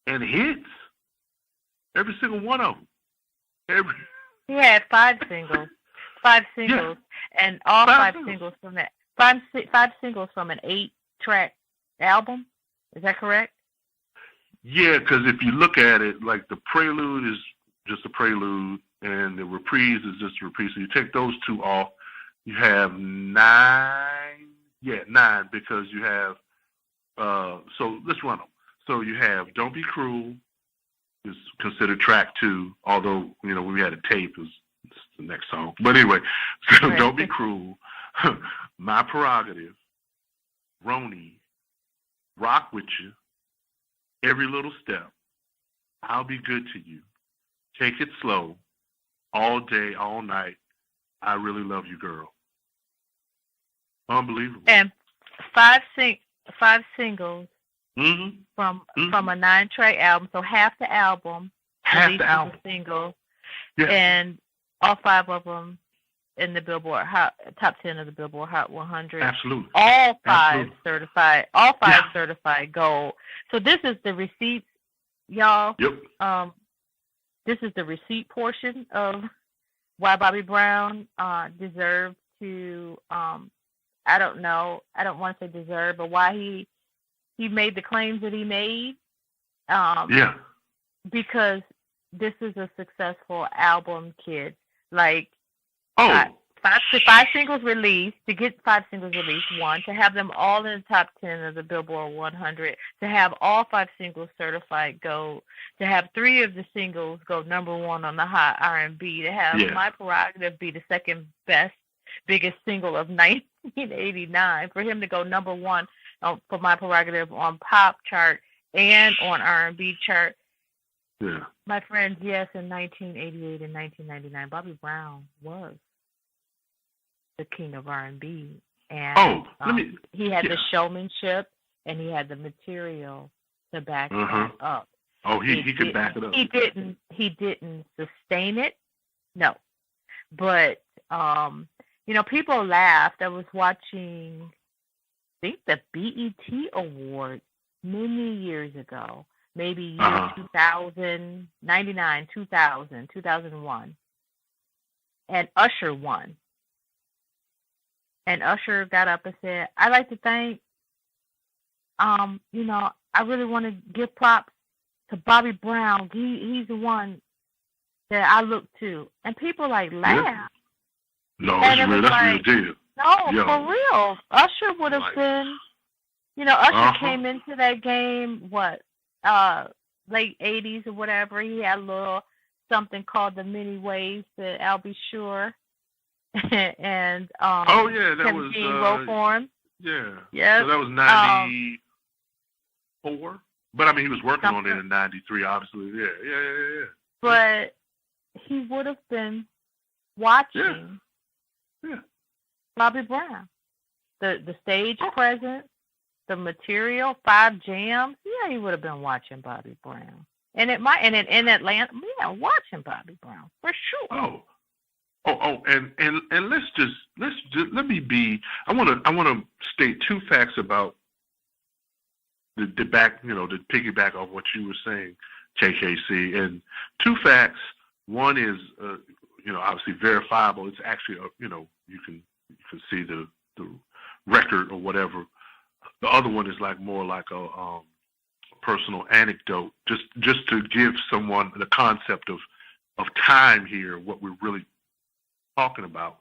And hits. Every single one of them. He had 5 singles. 5 singles. Yeah. And all 5 singles from that. 5 singles from an 8-track album. Is that correct? Yeah, because if you look at it, like the prelude is just a prelude, and the reprise is just a reprise. So you take those 2 off, you have 9. Yeah, 9, because you have, so let's run them. So you have Don't Be Cruel, is considered track 2, although, when we had a tape, it's the next song. But anyway, so right. Don't Be Cruel, My Prerogative, Roni, Rock With You, Every Little Step, I'll Be Good to You, Take It Slow, All Day, All Night, I Really Love You, Girl. Unbelievable. And 5 singles from a 9-track album, so half the album. Half the album. Single, yeah. And all 5 of them in the Billboard top 10 of the Billboard Hot 100. Absolutely. All 5 certified. All 5 certified gold. So this is the receipts, y'all. Yep. This is the receipt portion of why Bobby Brown deserved to. I don't know. I don't want to say deserve, but why he made the claims that he made. Because this is a successful album, kids. Like, 5 singles released, to get 5 singles released, 1, to have them all in the top 10 of the Billboard 100, to have all 5 singles certified gold, to have 3 of the singles go number 1 on the Hot R&B, to have My Prerogative be the second biggest single of 1989, for him to go number 1 for My Prerogative on pop chart and on R&B chart. Yeah. My friends, yes, in 1988 and 1999, Bobby Brown was the king of R&B. And he had the showmanship and he had the material to back Uh-huh. that up. Oh, he could back it up. He didn't sustain it. No. But people laughed. I was watching, I think, the BET Awards many years ago, maybe year 2000, 99, 2000, 2001. And Usher won. And Usher got up and said, "I'd like to thank, I really want to give props to Bobby Brown. He's the one that I look to." And people laugh. Yeah. No, and it's real. That's real deal. No, for real. Usher would have been, Usher came into that game, late 80s or whatever. He had a little something called the Many Ways that I'll Be Sure. And that was wrote for him. Yeah. Yeah. So that was 94. But I mean, he was working on it in 93, obviously. Yeah. But he would have been watching Bobby Brown. The stage presence, the material, 5 jams. Yeah, he would have been watching Bobby Brown. And in Atlanta, watching Bobby Brown for sure. And let me be. I want to state 2 facts about the back, to piggyback off what you were saying, KKC, and 2 facts. One is, obviously verifiable. It's actually, you can see the record or whatever. The other one is more like a personal anecdote, just to give someone the concept of time here, what we're really talking about.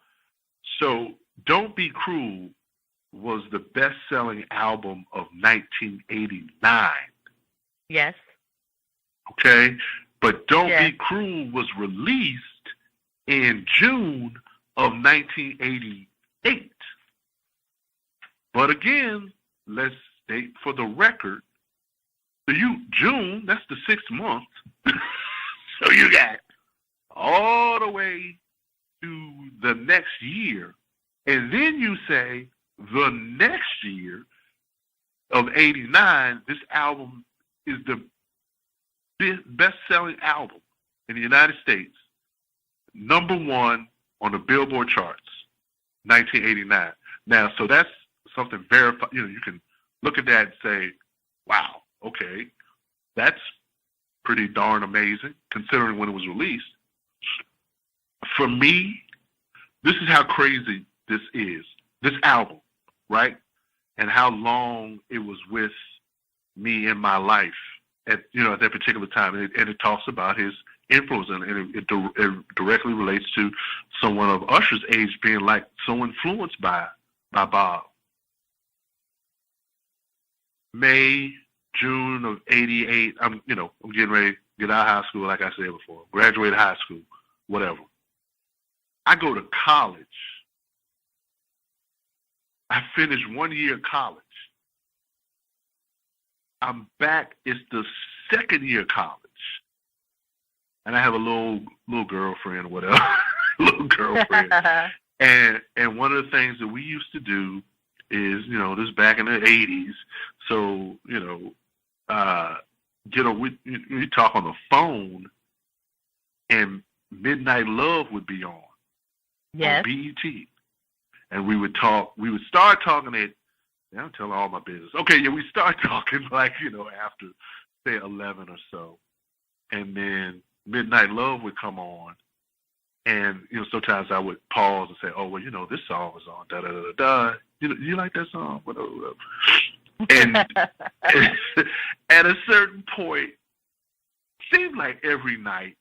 So, Don't Be Cruel was the best-selling album of 1989. Yes. Okay? But Don't Be Cruel was released in June of 1988. But again, let's state for the record, June, that's the 6th month. So you got all the way to the next year. And then you say the next year of 89, this album is the best-selling album in the United States, #1 on the Billboard charts, 1989. Now, so that's something verified. You can look at that and say, wow, okay, that's pretty darn amazing considering when it was released. For me, this is how crazy this is, this album, right? And how long it was with me in my life at that particular time. And it talks about his influence, and it directly relates to someone of Usher's age being so influenced by Bob. May, June of 88, I'm getting ready to get out of high school, like I said before, graduated high school, whatever. I go to college. I finished 1 year of college. I'm back. It's the 2nd year of college. And I have a little girlfriend or whatever, little girlfriend. And one of the things that we used to do is, this back in the 80s. So, we talk on the phone, and Midnight Love would be on BET. And we would start talking I'm telling all my business. Okay, we start talking after, say, 11 or so. And then Midnight Love would come on. And, sometimes I would pause and say, oh, well, this song was on, da-da-da-da-da. You like that song? Whatever. And at a certain point, seemed like every night,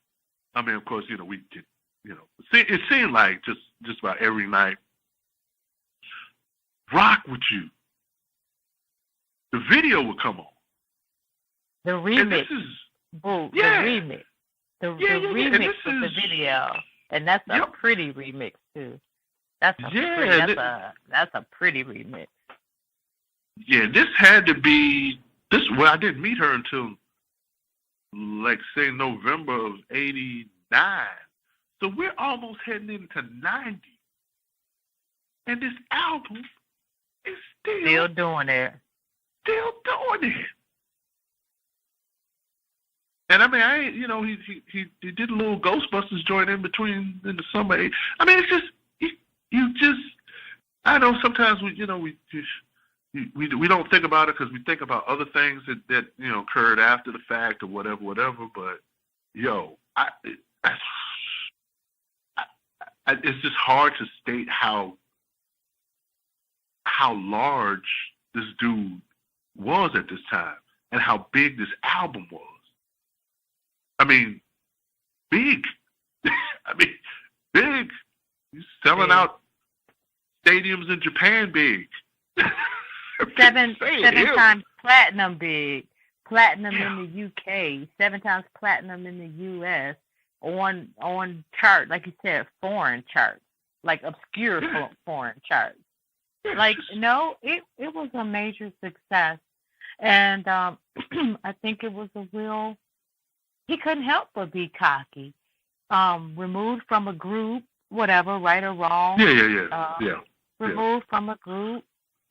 I mean, of course, we did, it seemed like just about every night, Rock With You. The video would come on. The remix. The remix. The remix of the video. And that's a pretty remix too. That's a pretty remix. Yeah, this had to be well, I didn't meet her until say November of 89. So we're almost heading into 90. And this album is still doing it. Still doing it. And I mean, he did a little Ghostbusters joint in between in the summer. I mean, it's just you just. I know sometimes we don't think about it because we think about other things that occurred after the fact or whatever. But it's just hard to state how large this dude was at this time and how big this album was. I mean, big. Big. He's selling out stadiums in Japan big. Seven times platinum big. Platinum in the UK. 7 times platinum in the US. On chart, like you said, foreign charts. Like obscure foreign charts. Like, no, it was a major success. And I think it was a real... He couldn't help but be cocky. Removed from a group, whatever, right or wrong. Removed from a group,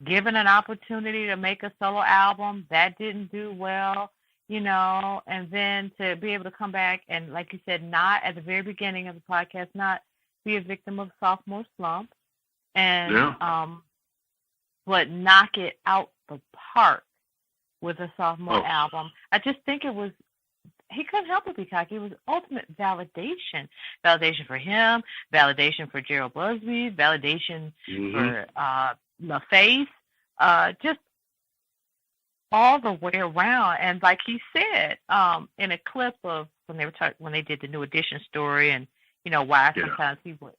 given an opportunity to make a solo album, that didn't do well, and then to be able to come back and, like you said, not at the very beginning of the podcast, not be a victim of sophomore slump, and but knock it out the park with a sophomore album. I just think he couldn't help but be cocky. It was ultimate validation. Validation for him, validation for Gerald Busby, validation for LaFace, just all the way around. And like he said, in a clip of when they did the New Edition story, and why sometimes he would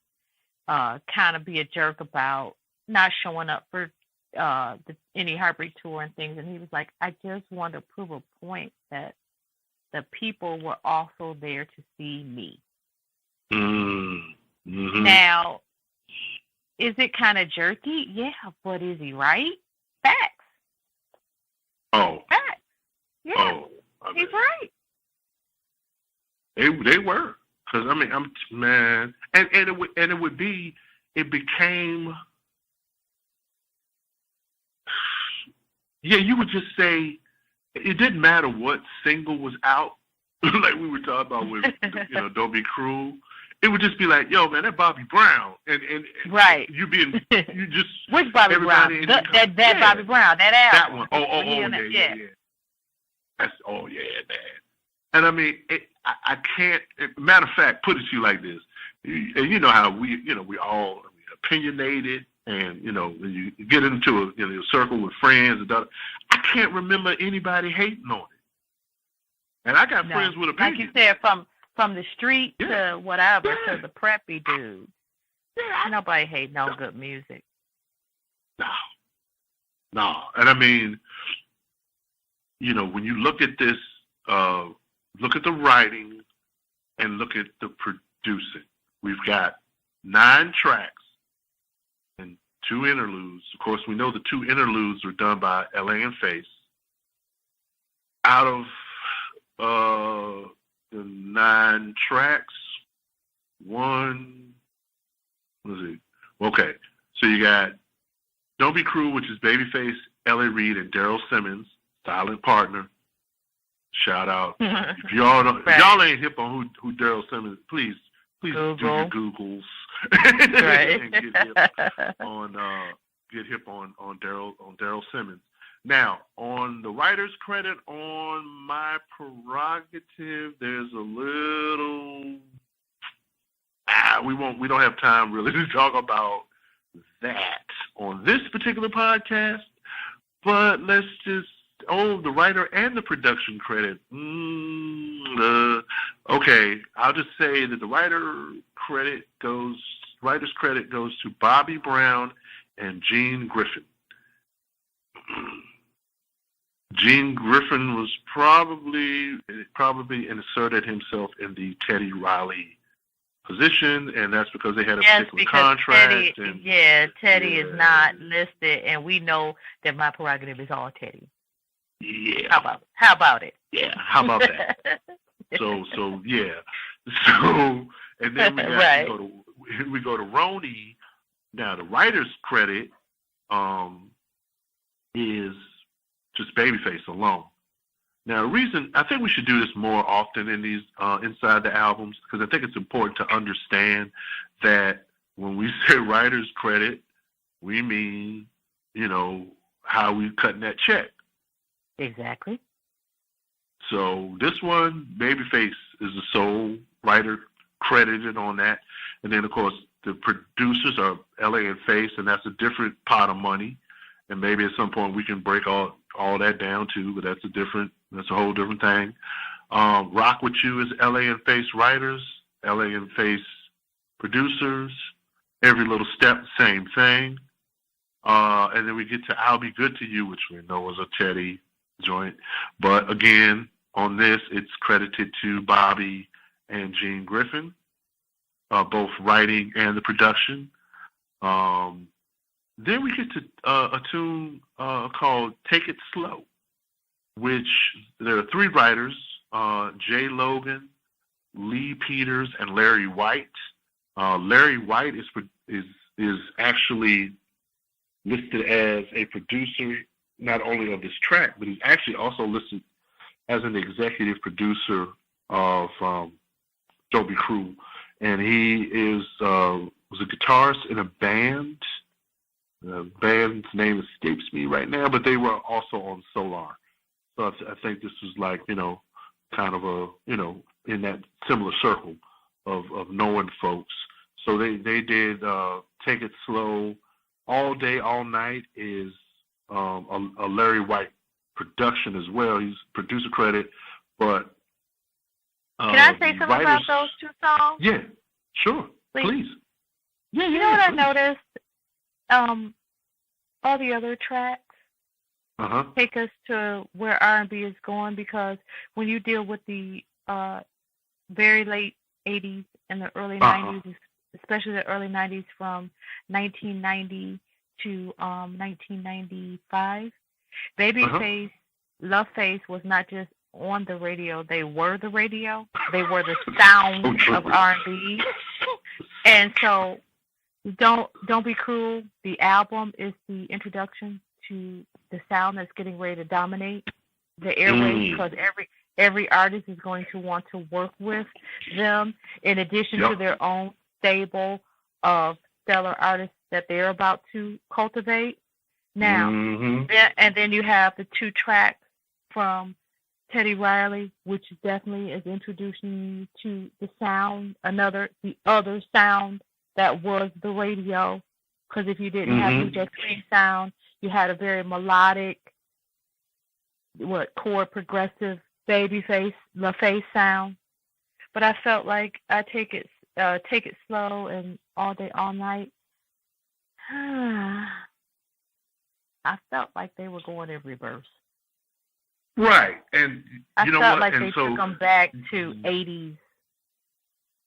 kind of be a jerk about not showing up for any Heartbreak tour and things, and he was like, I just want to prove a point that the people were also there to see me. Now, is it kind of jerky? Yeah, but is he right? Facts. Facts. Yeah, he's right. They were, because it became. Yeah, you would just say. It didn't matter what single was out, like we were talking about with, Don't Be Cruel. It would just be like, yo, man, that Bobby Brown, and right. you just which Bobby Brown? That Bobby Brown, that album. That one. Yeah. That's man. And I mean, I can't. Matter of fact, put it to you like this, and you know how we all opinionated. And, when you get into a circle with friends, I can't remember anybody hating on it. And I got friends with opinions. Like you said, from the street to whatever, to the preppy dudes. Yeah. Nobody hating on good music. No. And I mean, when you look at this, look at the writing and look at the producing. We've got 9 tracks. 2 interludes. Of course, we know the 2 interludes were done by LA and Face. Out of the 9 tracks, okay. So you got Don't Be Cruel, which is Babyface, L.A. Reid, and Daryl Simmons, silent partner. Shout out. If y'all ain't hip on who Daryl Simmons, please Google. Do your Googles. Right. And get hip on Daryl Simmons. Now, on the writer's credit on My Prerogative, there's a little we don't have time really to talk about that on this particular podcast, but let's just the writer and the production credit. Okay, I'll just say that the writer's credit goes to Bobby Brown and Gene Griffin. Gene Griffin was probably inserted himself in the Teddy Riley position, and that's because they had a particular contract. Teddy is not listed, and we know that My Prerogative is all Teddy. Yeah. How about it? Yeah. How about that? So yeah. So and then we go to Roni. Now the writer's credit is just Babyface alone. Now, the reason I think we should do this more often in these inside the albums, because I think it's important to understand that when we say writer's credit, we mean, how we cutting that check. Exactly. So this one, Babyface is the sole writer credited on that, and then of course the producers are LA and Face, and that's a different pot of money. And maybe at some point we can break all that down too, but that's a whole different thing. Rock With You is LA and Face writers, LA and Face producers. Every Little Step, same thing. And then we get to I'll Be Good to You, which we know was a Teddy joint. But again, on this, it's credited to Bobby and Gene Griffin, both writing and the production. Then we get to a tune called Take It Slow, which there are three writers, Jay Logan, Lee Peters, and Larry White. Larry White is actually listed as a producer not only of this track, but he's actually also listed as an executive producer of Don't Be Cruel. And he was a guitarist in a band. The band's name escapes me right now, but they were also on Solar. So I think this was like, kind of in that similar circle of knowing folks. So they did Take It Slow. All Day, All Night is a Larry White production as well. He's producer credit, but can I say something about those two songs? Yeah, sure, please. Yeah, you know what I noticed? All the other tracks take us to where R&B is going, because when you deal with the very late 80s and the early 90s, especially the early 90s from 1990 to 1995, Babyface, Loveface was not just on the radio, they were the radio. They were the sound of R&B. And so Don't Be Cruel, the album, is the introduction to the sound that's getting ready to dominate the airwaves, because every artist is going to want to work with them, in addition to their own stable of stellar artists that they're about to cultivate. Now, and then you have the two tracks from Teddy Riley, which definitely is introducing you to the sound, the other sound that was the radio. Because if you didn't have DJ Screen sound, you had a very melodic, chord progressive Babyface, LaFace sound. But I felt like I Take It Slow and All Day, All Night. I felt like they were going in reverse. Right, and I felt like they took them back to 80s,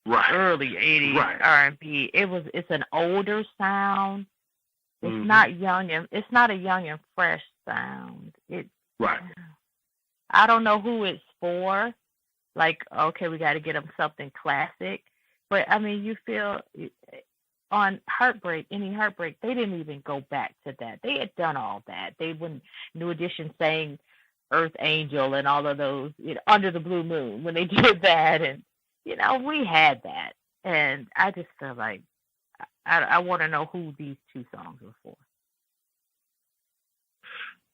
early 80s R&B. It's an older sound. It's not young, and it's not a young and fresh sound. I don't know who it's for. Like, okay, we got to get them something classic, but I mean, you feel on Heartbreak, they didn't even go back to that. They had done all that. They wouldn't. New Edition sang Earth Angel and all of those, Under the Blue Moon, when they did that, and we had that, and I just feel like I want to know who these two songs were for.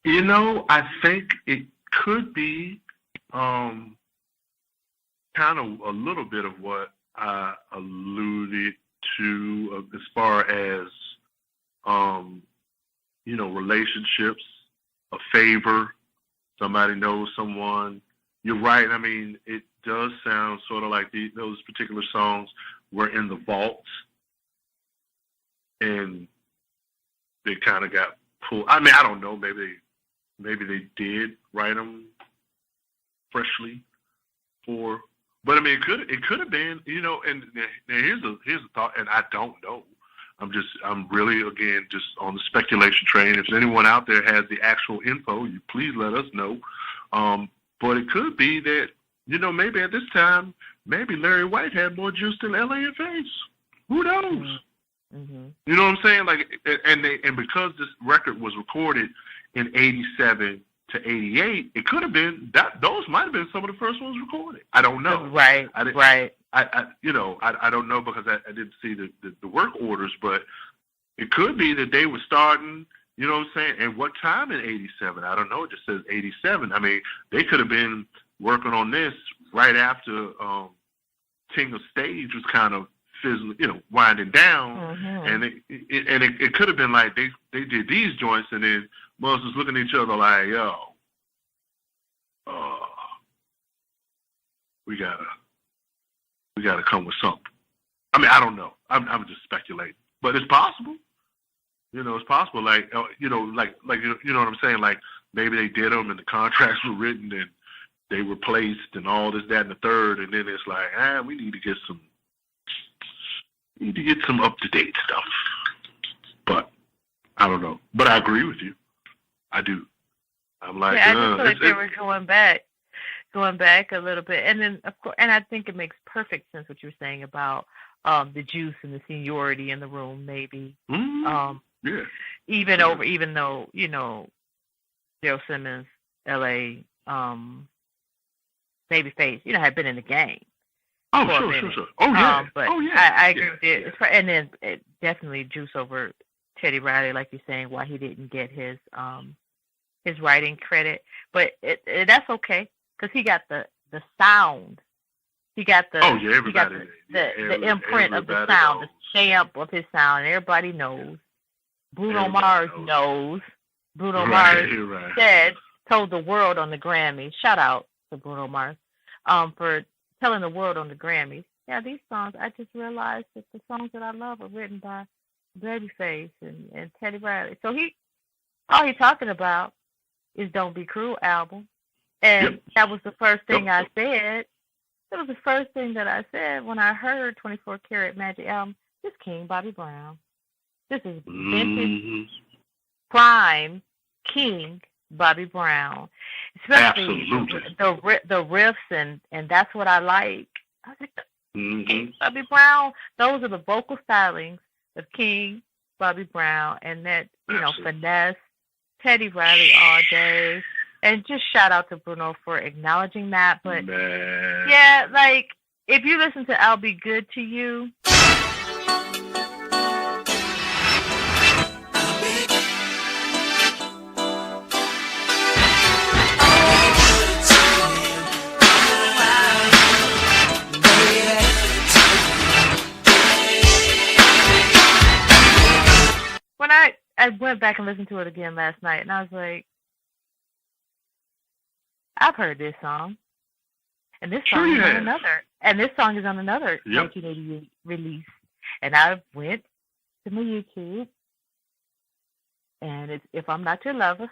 I think it could be kind of a little bit of what I alluded to as far as relationships, a favor. Somebody knows someone. You're right. I mean, it does sound sort of like those particular songs were in the vaults, and they kind of got pulled. I mean, I don't know. Maybe they did write them freshly for. But I mean, it could have been. And here's a thought, and I don't know. I'm really, again, just on the speculation train. If anyone out there has the actual info, you please let us know. But it could be that, maybe at this time, maybe Larry White had more juice than LA and Face. Who knows? Mm-hmm. You know what I'm saying? Like, and because this record was recorded in 87 to to 88, it could have been that. Those might have been some of the first ones recorded. I don't know. Right. I don't know because I didn't see the work orders, but it could be that they were starting. You know what I'm saying? And what time in 87? I don't know. It just says 87. I mean, they could have been working on this right after King of Stage was kind of fizzling, winding down. And it could have been like they did these joints, and then Muzz was looking at each other like, yo, we gotta come with something. I mean, I don't know. I'm just speculating, but it's possible. It's possible. Like, you know what I'm saying? Like, maybe they did them and the contracts were written and they were placed and all this, that, and the third, and then it's like, we need to get some up-to-date stuff. But I don't know. But I agree with you. I do. I'm like, I just feel like they were going back a little bit, and then of course, and I think it makes perfect sense what you were saying about the juice and the seniority in the room, maybe. Yeah. Even though Dale Simmons, L.A. Babyface, had been in the game. Oh, sure. Oh, yeah. But I agree with it. And then it definitely juice over Teddy Riley, like you're saying, why he didn't get his writing credit. But that's okay because he got the sound. He got the the imprint of the sound, the stamp of his sound, and everybody knows. Bruno Mars knows. Bruno Mars told the world on the Grammys. Shout out to Bruno Mars for telling the world on the Grammys. Yeah, these songs, I just realized that the songs that I love are written by Babyface and Teddy Riley. So all he's talking about is Don't Be Cruel album. And that was the first thing I said. That was the first thing that I said when I heard 24 Karat Magic album. This King Bobby Brown. This is vintage prime King Bobby Brown. Especially the riffs and that's what I like. I was like, King Bobby Brown, those are the vocal stylings of King Bobby Brown, and that, finesse, Teddy Riley all day. And just shout out to Bruno for acknowledging that. But yeah, like if you listen to I'll Be Good to You. When I went back and listened to it again last night, and I was like, I've heard this song, and this song is on another, 1988 release. And I went to my YouTube, and it's "If I'm Not Your Lover"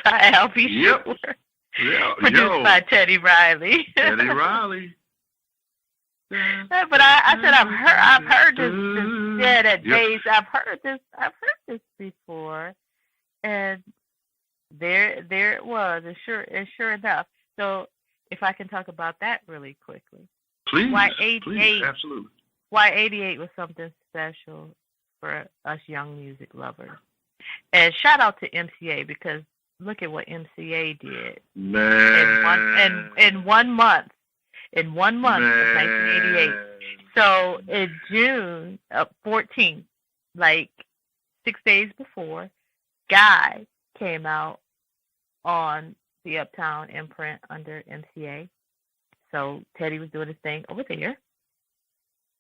by I'll Be Sure, produced by Teddy Riley. Teddy Riley. But I said I've heard this that bass. I've heard this before, and there it was. And sure enough. So if I can talk about that really quickly, please, why 88? Absolutely. Why 88 was something special for us young music lovers, and shout out to MCA because look at what MCA did in 1 month. In 1 month of 1988. So in June 14th, like 6 days before, Guy came out on the Uptown imprint under MCA. So Teddy was doing his thing over there.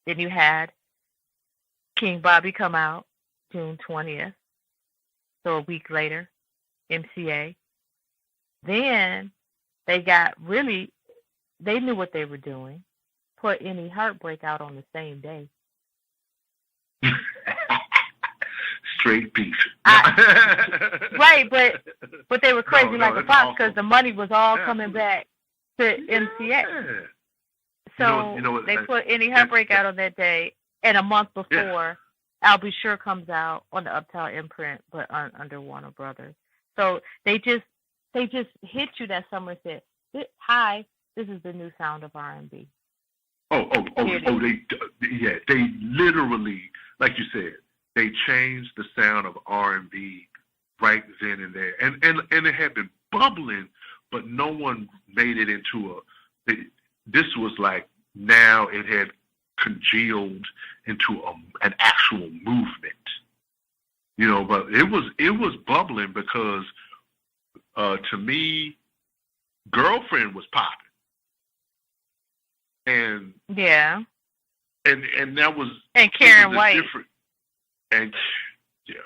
Then you had King Bobby come out June 20th. So a week later, MCA. Then they knew what they were doing. Put Any Heartbreak out on the same day. Straight beef. Right, but they were crazy like a fox because the money was all coming back to MCA. So they put Any Heartbreak out on that day, and a month before, I'll Be Sure comes out on the Uptown imprint, but under Warner Brothers. So they just hit you that summer and said, "Hi, this is the new sound of R&B." They literally, like you said, they changed the sound of R&B right then and there, and it had been bubbling, but no one made it into this was like, now it had congealed into an actual movement. You know, but it was bubbling because to me, Girlfriend was popping. And yeah. And that was, and Karen White. Different, and yeah.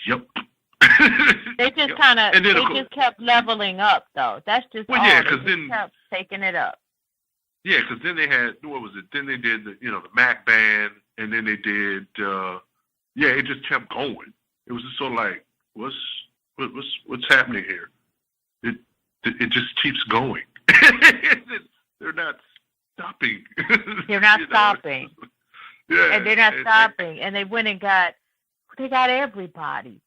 Yep. They just kind of, they just kept leveling up, though. That's just all. Yeah, because then kept taking it up. Yeah, because then they had, what was it? Then they did the Mac Band, and then they did, it just kept going. It was just sort of like, what's happening here? It just keeps going. They're not stopping. They're not stopping. Yeah, and they're not stopping. And they went and got everybody.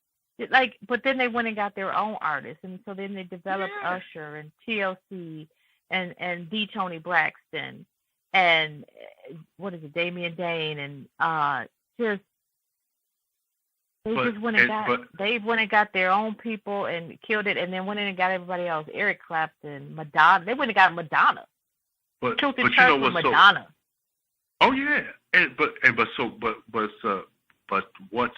But then they went and got their own artists, and so then they developed Usher and TLC and D. Tony Braxton and Damian Dane, and just they went and got their own people and killed it, and then went in and got everybody else. Eric Clapton, Madonna. They went and got Madonna. But you know what? Madonna. Oh yeah, but what's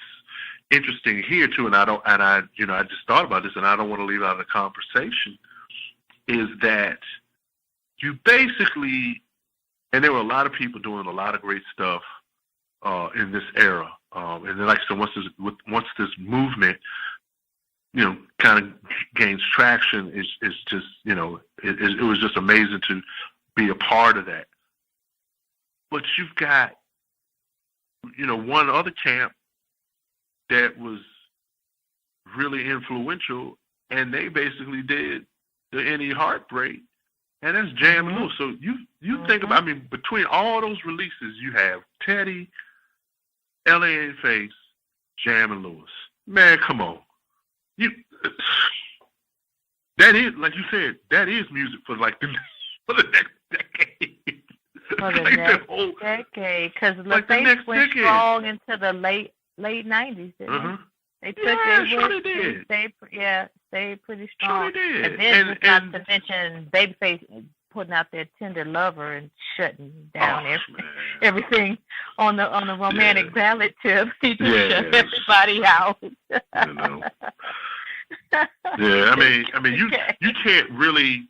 interesting here too, I just thought about this, and I don't want to leave out of the conversation, is that you basically, and there were a lot of people doing a lot of great stuff in this era, and then like so once this movement, kind of gains traction, is just it was just amazing to be a part of that. But you've got one other camp that was really influential, and they basically did the Any Heartbreak, and that's Jam and Lewis. So you think about, between all those releases, you have Teddy, L.A. Face, Jam and Lewis. Man, come on. That is, like you said, that is music for the next decade. For the next decade, because LaFace went strong into the late 90s, didn't they? They stayed pretty strong. Sure did. And then not to mention Babyface putting out their Tender Lover and shutting down everything on the romantic ballad tip. He just shut everybody out. Yeah, you can't really,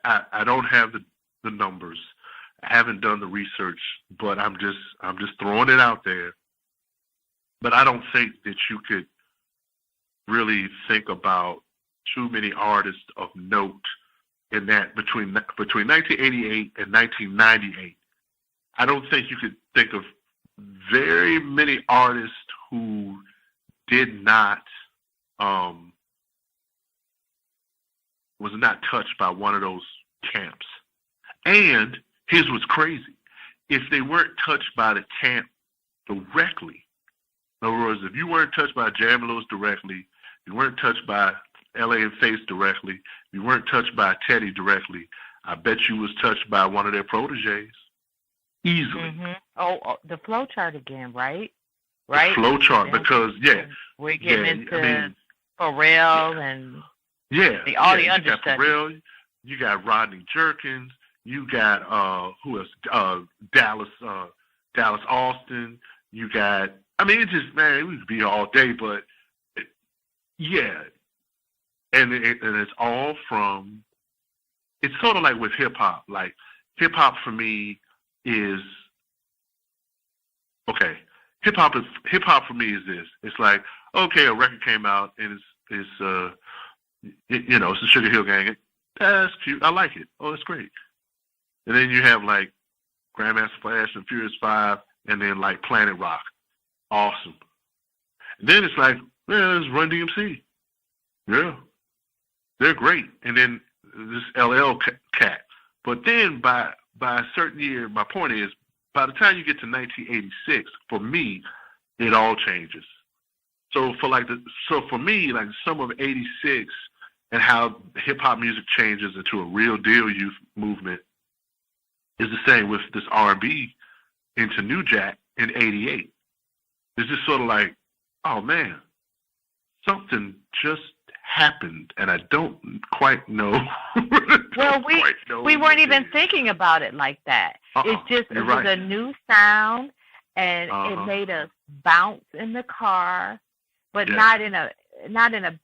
I don't have the numbers. I haven't done the research, but I'm just throwing it out there. But I don't think that you could really think about too many artists of note in that between 1988 and 1998. I don't think you could think of very many artists who did not was not touched by one of those camps. And here's what's crazy: if they weren't touched by the camp directly. In other words, if you weren't touched by Jam and Lewis directly, you weren't touched by L.A. and Face directly, you weren't touched by Teddy directly, I bet you was touched by one of their proteges. Easily. Mm-hmm. Oh, the flow chart again, right? The flow chart, because, we're getting into Pharrell and all the understudies. You got Pharrell, you got Rodney Jerkins, you got, who else? Dallas Austin, you got, it just, man, we could be all day, but and it's all from, it's sort of like with hip hop. Like hip hop for me is, okay, hip hop for me is this. It's like, okay, a record came out and it's the Sugar Hill Gang. That's cute. I like it. Oh, that's great. And then you have like Grandmaster Flash and Furious 5, and then like Planet Rock. Awesome. And then it's like, it's Run DMC. Yeah. They're great. And then this LL cat. But then by a certain year, my point is, by the time you get to 1986, for me, it all changes. So for me, like summer of '86, and how hip hop music changes into a real deal youth movement is the same with this R&B into New Jack in '88. It's just sort of like, oh man, something just happened, and I don't quite know. Well, we weren't even thinking about it like that. It's just it was a new sound, and it made us bounce in the car, but not in a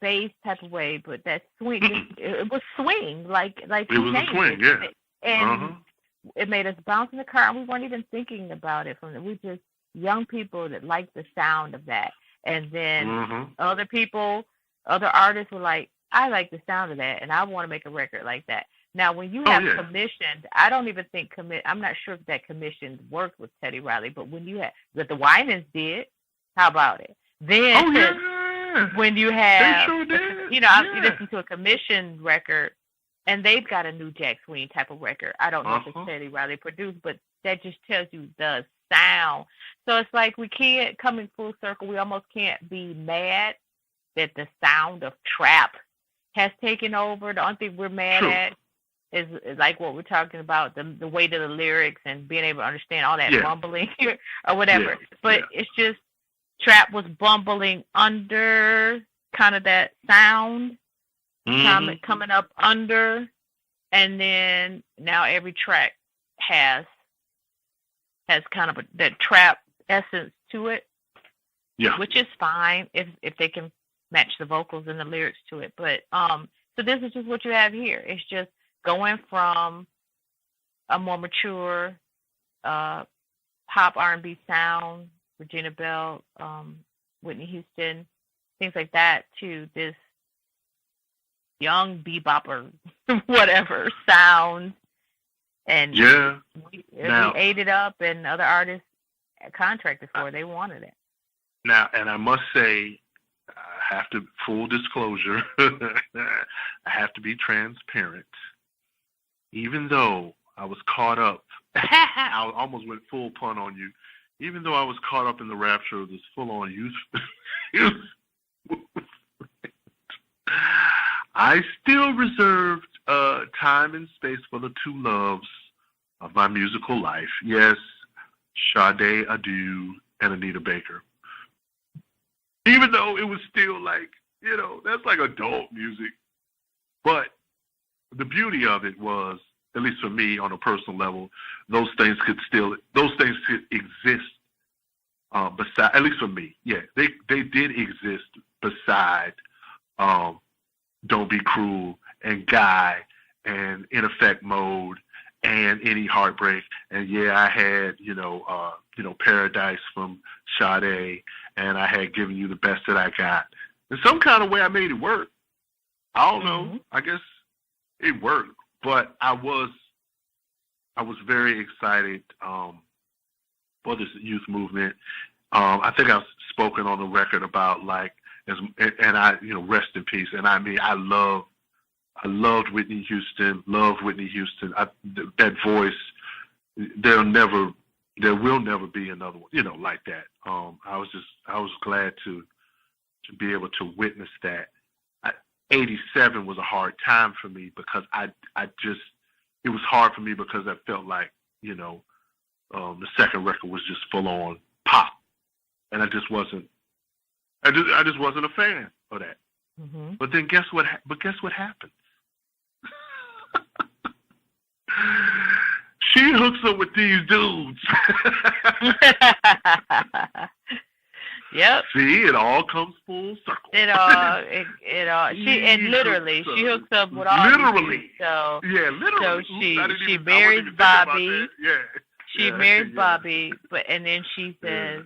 bass type of way, but that swing. It was swing like it was a swing, yeah. And it made us bounce in the car, and we weren't even thinking about it. We just young people that liked the sound of that, and then other artists were like, I like the sound of that, and I want to make a record like that. Now, when you have commissioned, I don't even think I'm not sure if that commissioned worked with Teddy Riley, but when you have, but the Winans did, how about it? Then, when you have, they sure did. You listen to a commissioned record, and they've got a new Jack Swing type of record. I don't know if it's Teddy Riley produced, but that just tells you the sound. So it's like we can't, coming full circle, we almost can't be mad that the sound of trap has taken over. The only thing we're mad at is like what we're talking about, the weight of the lyrics and being able to understand all that bumbling or whatever. But it's just trap was bumbling under kind of that sound coming up under, and then now every track has kind of that trap essence to it, which is fine if they can match the vocals and the lyrics to it. But so this is just what you have here. It's just going from a more mature pop R&B sound, Regina Belle, Whitney Houston, things like that, to this young bebopper, whatever sound. And we ate it up, and other artists contracted for it. They wanted it. Now, and I must say, I have to, full disclosure, I have to be transparent. Even though I was caught up, I almost went full pun on you. Even though I was caught up in the rapture of this full-on youth I still reserved time and space for the two loves of my musical life. Yes, Sade Adu and Anita Baker. Even though it was still like, that's like adult music. But the beauty of it was, at least for me on a personal level, those things could exist beside, at least for me. Yeah, they did exist beside Don't Be Cruel and Guy and In Effect Mode and Any Heartbreak. And I had, Paradise from Sade, and I had Given You the Best That I Got. In some kind of way I made it work. I don't know. I guess it worked. But I was very excited for this youth movement. I think I've spoken on the record about and I, rest in peace. And I mean, I loved Whitney Houston. That voice. There will never be another one, like that. I was glad to be able to witness that. 87 was a hard time for me because it was hard for me because I felt like, the second record was just full on pop. And I just wasn't a fan of that. But then guess what happened? She hooks up with these dudes. Yep. See, it all comes full circle. It all. She hooks up with all these dudes. So literally. So she marries Bobby. She marries Bobby, and then she says,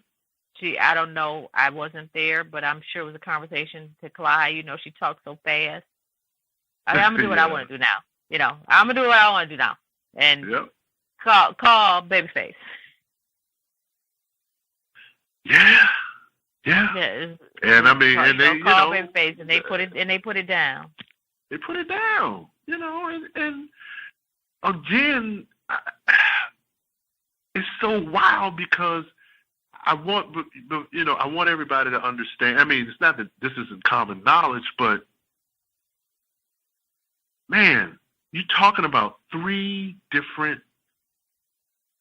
I don't know, I wasn't there, but I'm sure it was a conversation to Clyde. She talks so fast. I'm gonna do what I want to do now. I'm gonna do what I want to do now, and call Babyface. Yeah. And I mean, and they call Babyface, and they put it down. They put it down, and again, it's so wild because I want everybody to understand. I mean, it's not that this isn't common knowledge, but man, you're talking about three different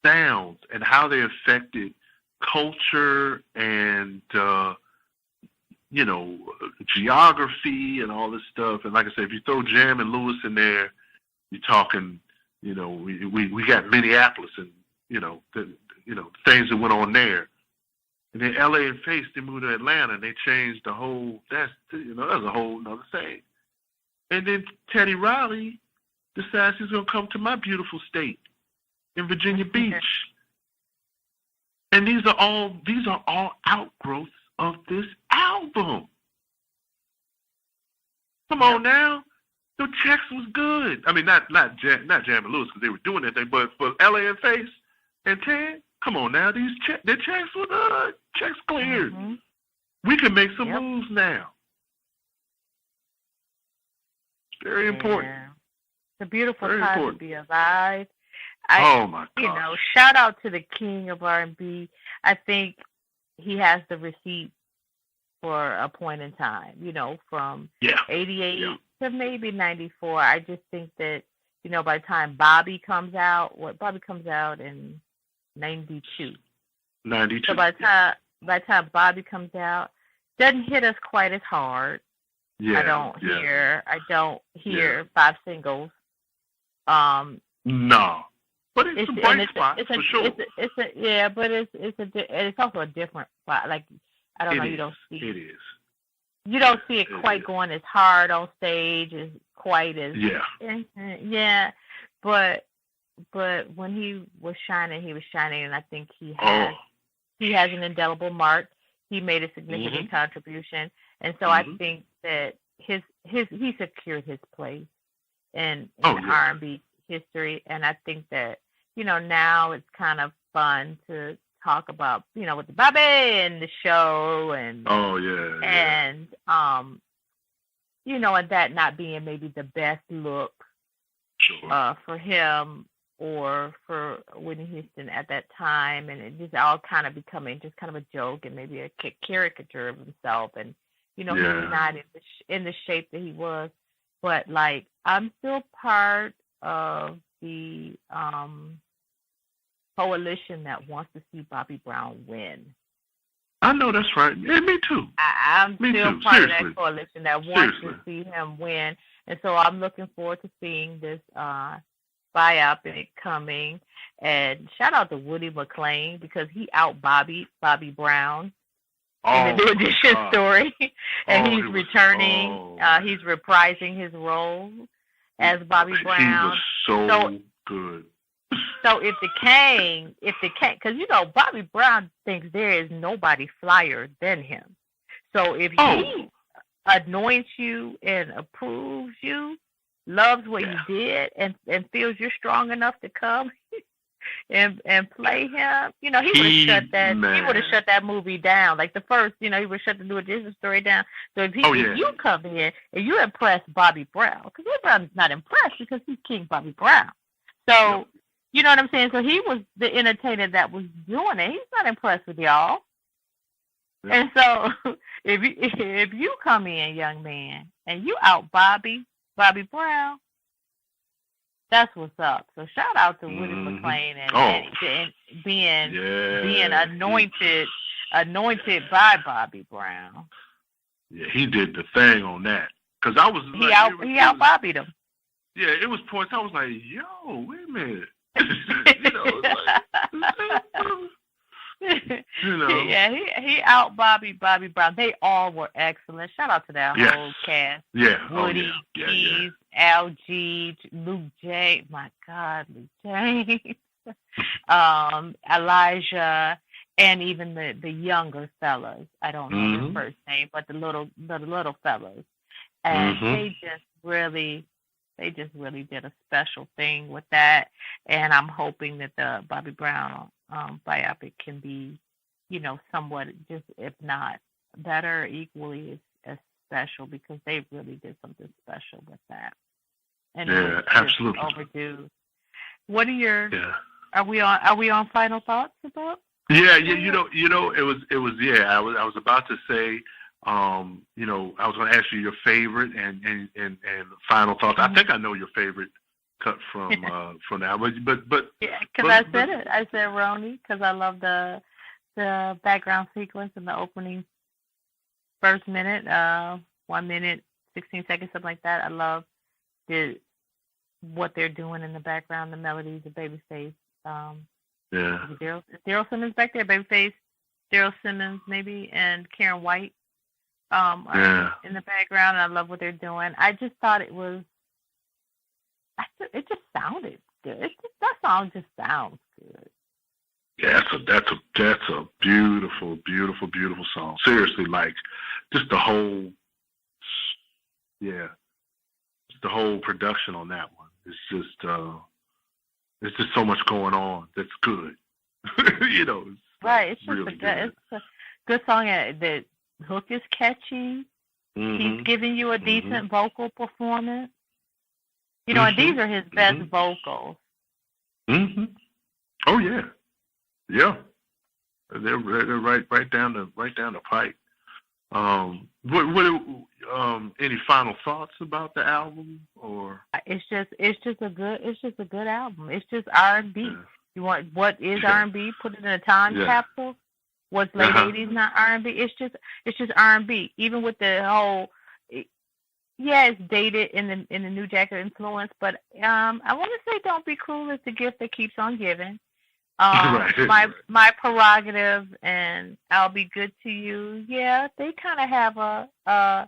sounds and how they affected culture and geography and all this stuff. And like I said, if you throw Jam and Lewis in there, you're talking, we got Minneapolis and, things that went on there. And then L.A. and Face, they moved to Atlanta and they changed the whole, that's a whole nother thing. And then Teddy Riley decides he's going to come to my beautiful state in Virginia Beach. And these are all outgrowths of this album. Come on now. The checks was good. I mean, not Jam and Lewis because they were doing that thing, but for L.A. and Face and Ted, come on now. Their checks were good. Checks cleared. Mm-hmm. We can make some moves now. Very important. It's a beautiful time to be alive. Oh my God! Shout out to the king of R&B. I think he has the receipt for a point in time. From 88 to maybe 94. I just think that by the time Bobby comes out, Bobby comes out in 92. 92. So by the time Bobby comes out, doesn't hit us quite as hard. Yeah, I don't hear 5 singles. No, but it's a bright spot for sure. But it's also a different spot. Like I don't know, you don't see it is. You don't see it quite going as hard on stage as quite as But when he was shining, and I think he has an indelible mark. He made a significant contribution, and so I think that he secured his place in R&B history, and I think that now it's kind of fun to talk about with the Bobby and the show and and that not being maybe the best look for him or for Whitney Houston at that time, and it just all kind of becoming just kind of a joke and maybe a caricature of himself, and he was not in the shape that he was. But like I'm still part of the coalition that wants to see Bobby Brown win. I know that's right. Yeah, me too. I'm still part of that coalition that wants to see him win, and so I'm looking forward to seeing this biopic coming. And shout out to Woody McClain because he out Bobby Brown in the New Edition story, and he's returning. He's reprising his role as Bobby Brown. He was so good. So if the king, because Bobby Brown thinks there is nobody flyer than him. So if he anoints you and approves you, loves what you did, and feels you're strong enough to come and play him, he would have shut that. He would have shut that movie down. Like the first, he would have shut the New Edition story down. So if you come in and you impress Bobby Brown, because Bobby Brown's not impressed because he's King Bobby Brown. So. You know what I'm saying? So he was the entertainer that was doing it. He's not impressed with y'all. Yeah. And so if you come in, young man, and you out Bobby Brown, that's what's up. So shout out to Woody McClain and being anointed by Bobby Brown. Yeah, he did the thing on that. Because I was he out Bobbied him. Yeah, it was points. I was like, yo, wait a minute. Yeah, he out Bobby Brown. They all were excellent. Shout out to that whole cast. Yeah, Woody, Keith, L.G., Luke J. My God, Luke James, Elijah, and even the younger fellas. I don't know their first name, but the little fellas, and they just really did a special thing with that, and I'm hoping that the Bobby Brown biopic can be, somewhat, just if not better, equally as special, because they really did something special with that. And absolutely overdue. What are your? Are we on final thoughts about? Yeah, it was. Yeah, I was about to say. I was going to ask you your favorite and final thoughts. I think I know your favorite cut from that, but yeah, because I said it. I said Roni because I love the background sequence and the opening first minute, 1 minute, 16 seconds, something like that. I love what they're doing in the background, the melodies, the Babyface. Yeah. Daryl Simmons back there, Babyface, Daryl Simmons maybe, and Karen White are in the background. And I love what they're doing. I just thought it just sounded good. That song just sounds good. Yeah, that's a beautiful, beautiful, beautiful song. Seriously, like just the whole production on that one. It's just so much going on that's good. You know, it's right. It's really just good. It's a good song. The hook is catchy. He's giving you a decent vocal performance. You know, and these are his best vocals. Oh yeah, yeah. They're right down the pipe. Any final thoughts about the album, or? It's just a good album. It's just R&B. Yeah. You want what is R&B? Put it in a time capsule. What's late '80s not R&B? It's just R&B. Even with the whole, it's dated in the New Jack influence, but I want to say "Don't Be Cruel" is the gift that keeps on giving. My prerogative and "I'll Be Good to You," yeah, they kind of have a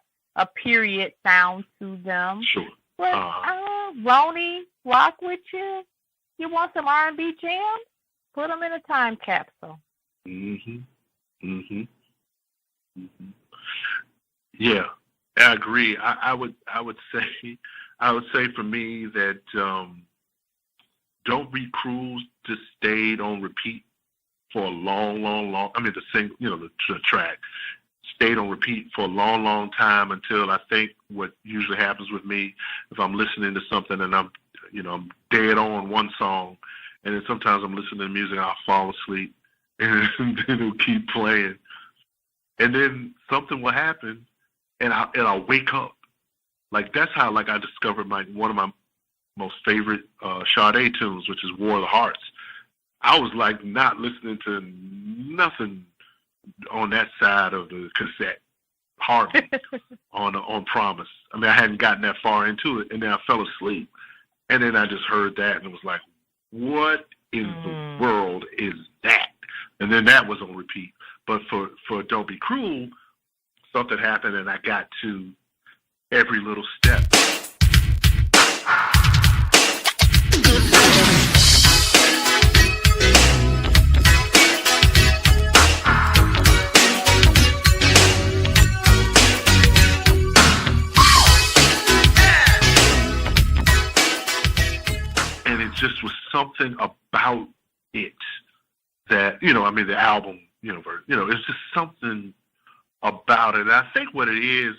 period sound to them. Sure. But Ronnie, rock with you. You want some R&B jams? Put them in a time capsule. Yeah, I agree. I would say for me that "Don't Be Cruel" just stayed on repeat for a long. I mean, the track stayed on repeat for a long time until I think what usually happens with me if I'm listening to something and I'm dead on one song, and then sometimes I'm listening to music, I'll fall asleep, and then it'll keep playing, and then something will happen, and I'll wake up. Like that's how I discovered one of my most favorite Sade tunes, which is "War of the Hearts." I was not listening to nothing on that side of the cassette, hardly on Promise. I mean, I hadn't gotten that far into it, and then I fell asleep, and then I just heard that, and it was like, what in the world is that? And then that was on repeat. But for "Don't Be Cruel," something happened, and I got to every little step. And it just was something about it that, the album, it's just something about it. And I think what it is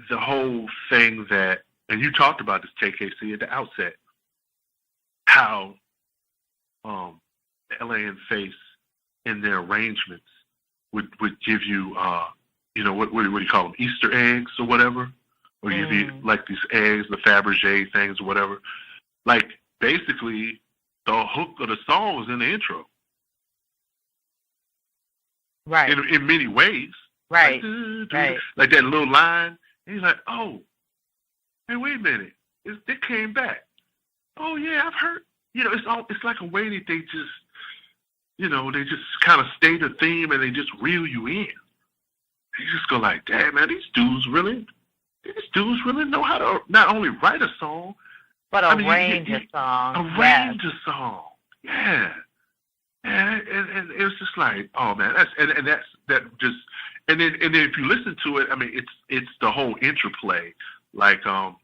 the whole thing that, and you talked about this, KKC, at the outset, how LA and Face in their arrangements would give you, what do you call them, Easter eggs or whatever? Or give you these eggs, the Fabergé things or whatever. Basically, the hook of the song was in the intro. Right. In many ways. Right. Right. Like that little line. And he's like, oh, hey, wait a minute. It came back. Oh, yeah, I've heard. It's like a way that they just, they just kind of stay the theme and they just reel you in. You just go like, damn, man, these dudes really know how to not only write a song, but arrange a song. Arrange a song. Yeah. And it was just like, oh man, and then if you listen to it, I mean, it's the whole interplay, the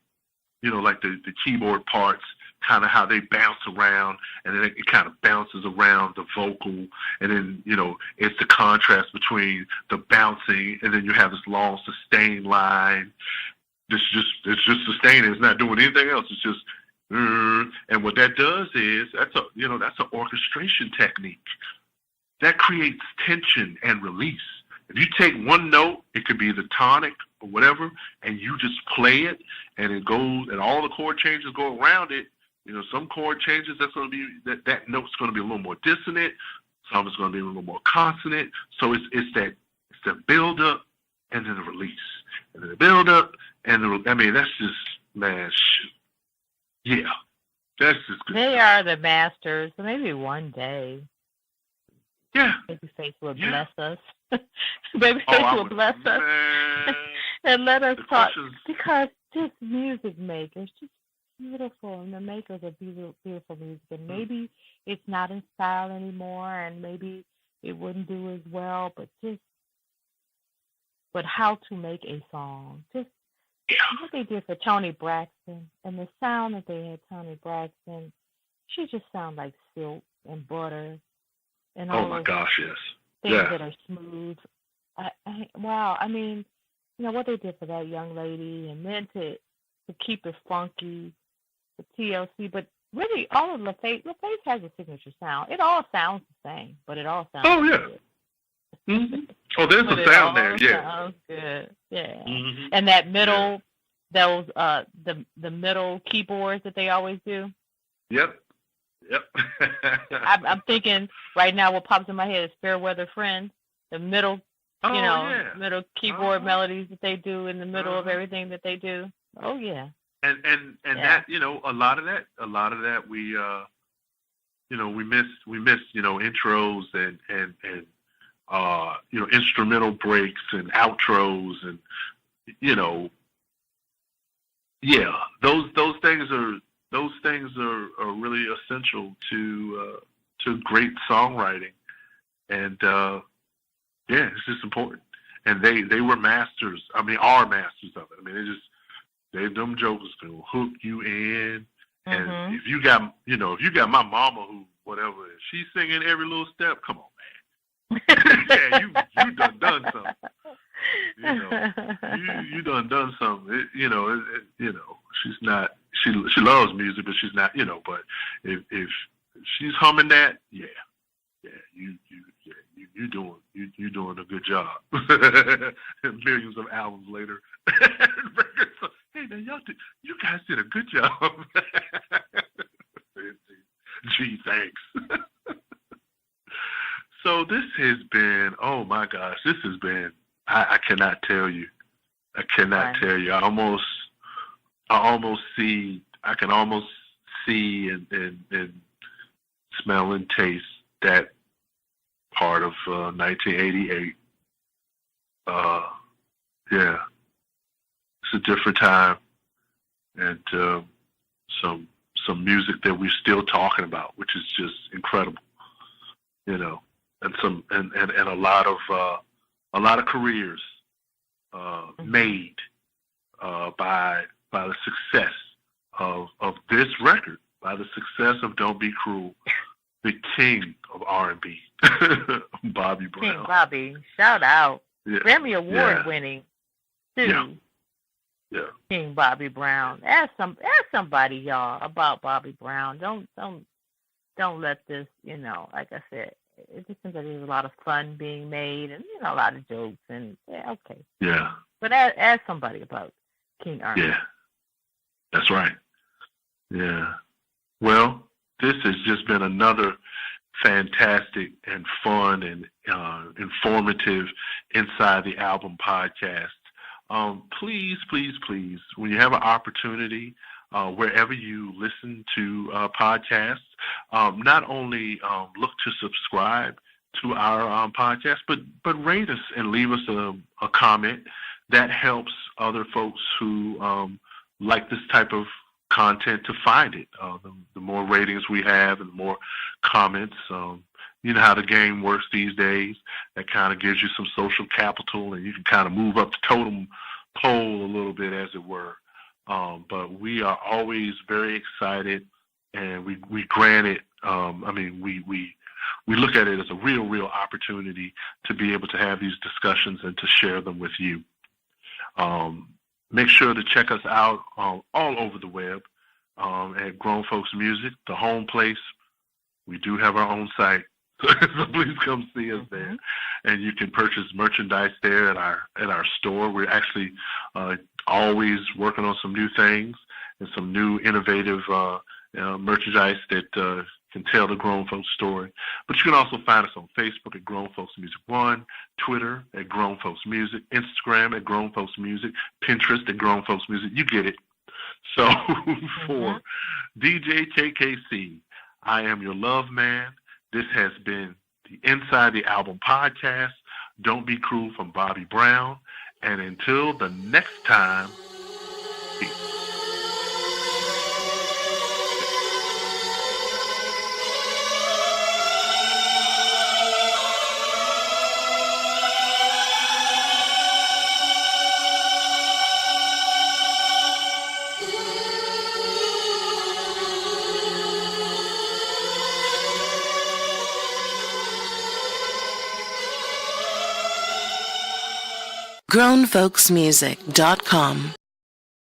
keyboard parts, kind of how they bounce around, and then it kind of bounces around the vocal, and then it's the contrast between the bouncing, and then you have this long sustained line. It's just sustaining. It's not doing anything else. It's just, and what that does is that's an orchestration technique that creates tension and release. If you take one note, it could be the tonic or whatever, and you just play it, and it goes, and all the chord changes go around it. Some chord changes that's going to be that note's going to be a little more dissonant. Some is going to be a little more consonant. So it's It's the build up and then the release, and then the build up and I mean, that's just, man. Yeah, that's just good. They are the masters. So maybe one day. Yeah. Babyface will bless us. Babyface will bless us and let us talk, because just music makers, just beautiful, and the makers of beautiful music. And maybe it's not in style anymore, and maybe it wouldn't do as well, but how to make a song. Just what they did for Toni Braxton, and the sound that they had, Toni Braxton, she just sounded like silk and butter. And all my gosh, yes. Things that are smooth. Wow, I mean, what they did for that young lady, and then to keep it funky, the TLC, but really all of LaFace has a signature sound. It all sounds the same, but it all sounds good. Mm-hmm. Oh, there's a sound there, yeah. Sounds good, yeah. Mm-hmm. And that middle, those the middle keyboards that they always do. Yep. I'm thinking right now what pops in my head is Fairweather Friends, the middle, middle keyboard melodies that they do in the middle of everything that they do. Oh yeah. And that, a lot of that we miss intros and instrumental breaks and outros and those things are really essential to great songwriting, and it's just important. And they were masters. I mean, are masters of it. I mean, them jokers can hook you in. And if you got my mama who whatever, she's singing every little step. Come on, man. you done something. You done something. She's not. She loves music, but she's not. But if she's humming that, you doing a good job. Millions of albums later, hey man, you guys did a good job. Gee, thanks. So this has been, oh my gosh, I cannot tell you. I cannot tell you. I can almost see and smell and taste that part of 1988. It's a different time, and some music that we're still talking about, which is just incredible, and a lot of careers made by the success of this record, by the success of Don't Be Cruel, the king of R&B, Bobby Brown. King Bobby, shout out. Yeah. Grammy Award winning too. Yeah. King Bobby Brown. Ask somebody, y'all, about Bobby Brown. Don't let this, like I said, it just seems like there's a lot of fun being made and a lot of jokes and okay. Yeah. But ask somebody about King R&B. Yeah. That's right. Yeah. Well, this has just been another fantastic and fun and informative Inside the Album podcast. Please, when you have an opportunity, wherever you listen to podcasts, not only look to subscribe to our podcast, but rate us and leave us a comment. That helps other folks who like this type of content to find it. The more ratings we have and the more comments, you know how the game works these days. That kind of gives you some social capital, and you can kind of move up the totem pole a little bit, as it were. But we are always very excited, and we grant it. We look at it as a real opportunity to be able to have these discussions and to share them with you. Make sure to check us out all over the web at Grown Folks Music, the home place. We do have our own site, so please come see us there. And you can purchase merchandise there at our store. We're actually always working on some new things and some new innovative merchandise that can tell the Grown Folks story. But you can also find us on Facebook at Grown Folks Music 1, Twitter at Grown Folks Music, Instagram at Grown Folks Music, Pinterest at Grown Folks Music. You get it. So for DJKKC, I am your love man. This has been the Inside the Album podcast. Don't Be Cruel from Bobby Brown. And until the next time, peace. GrownFolksMusic.com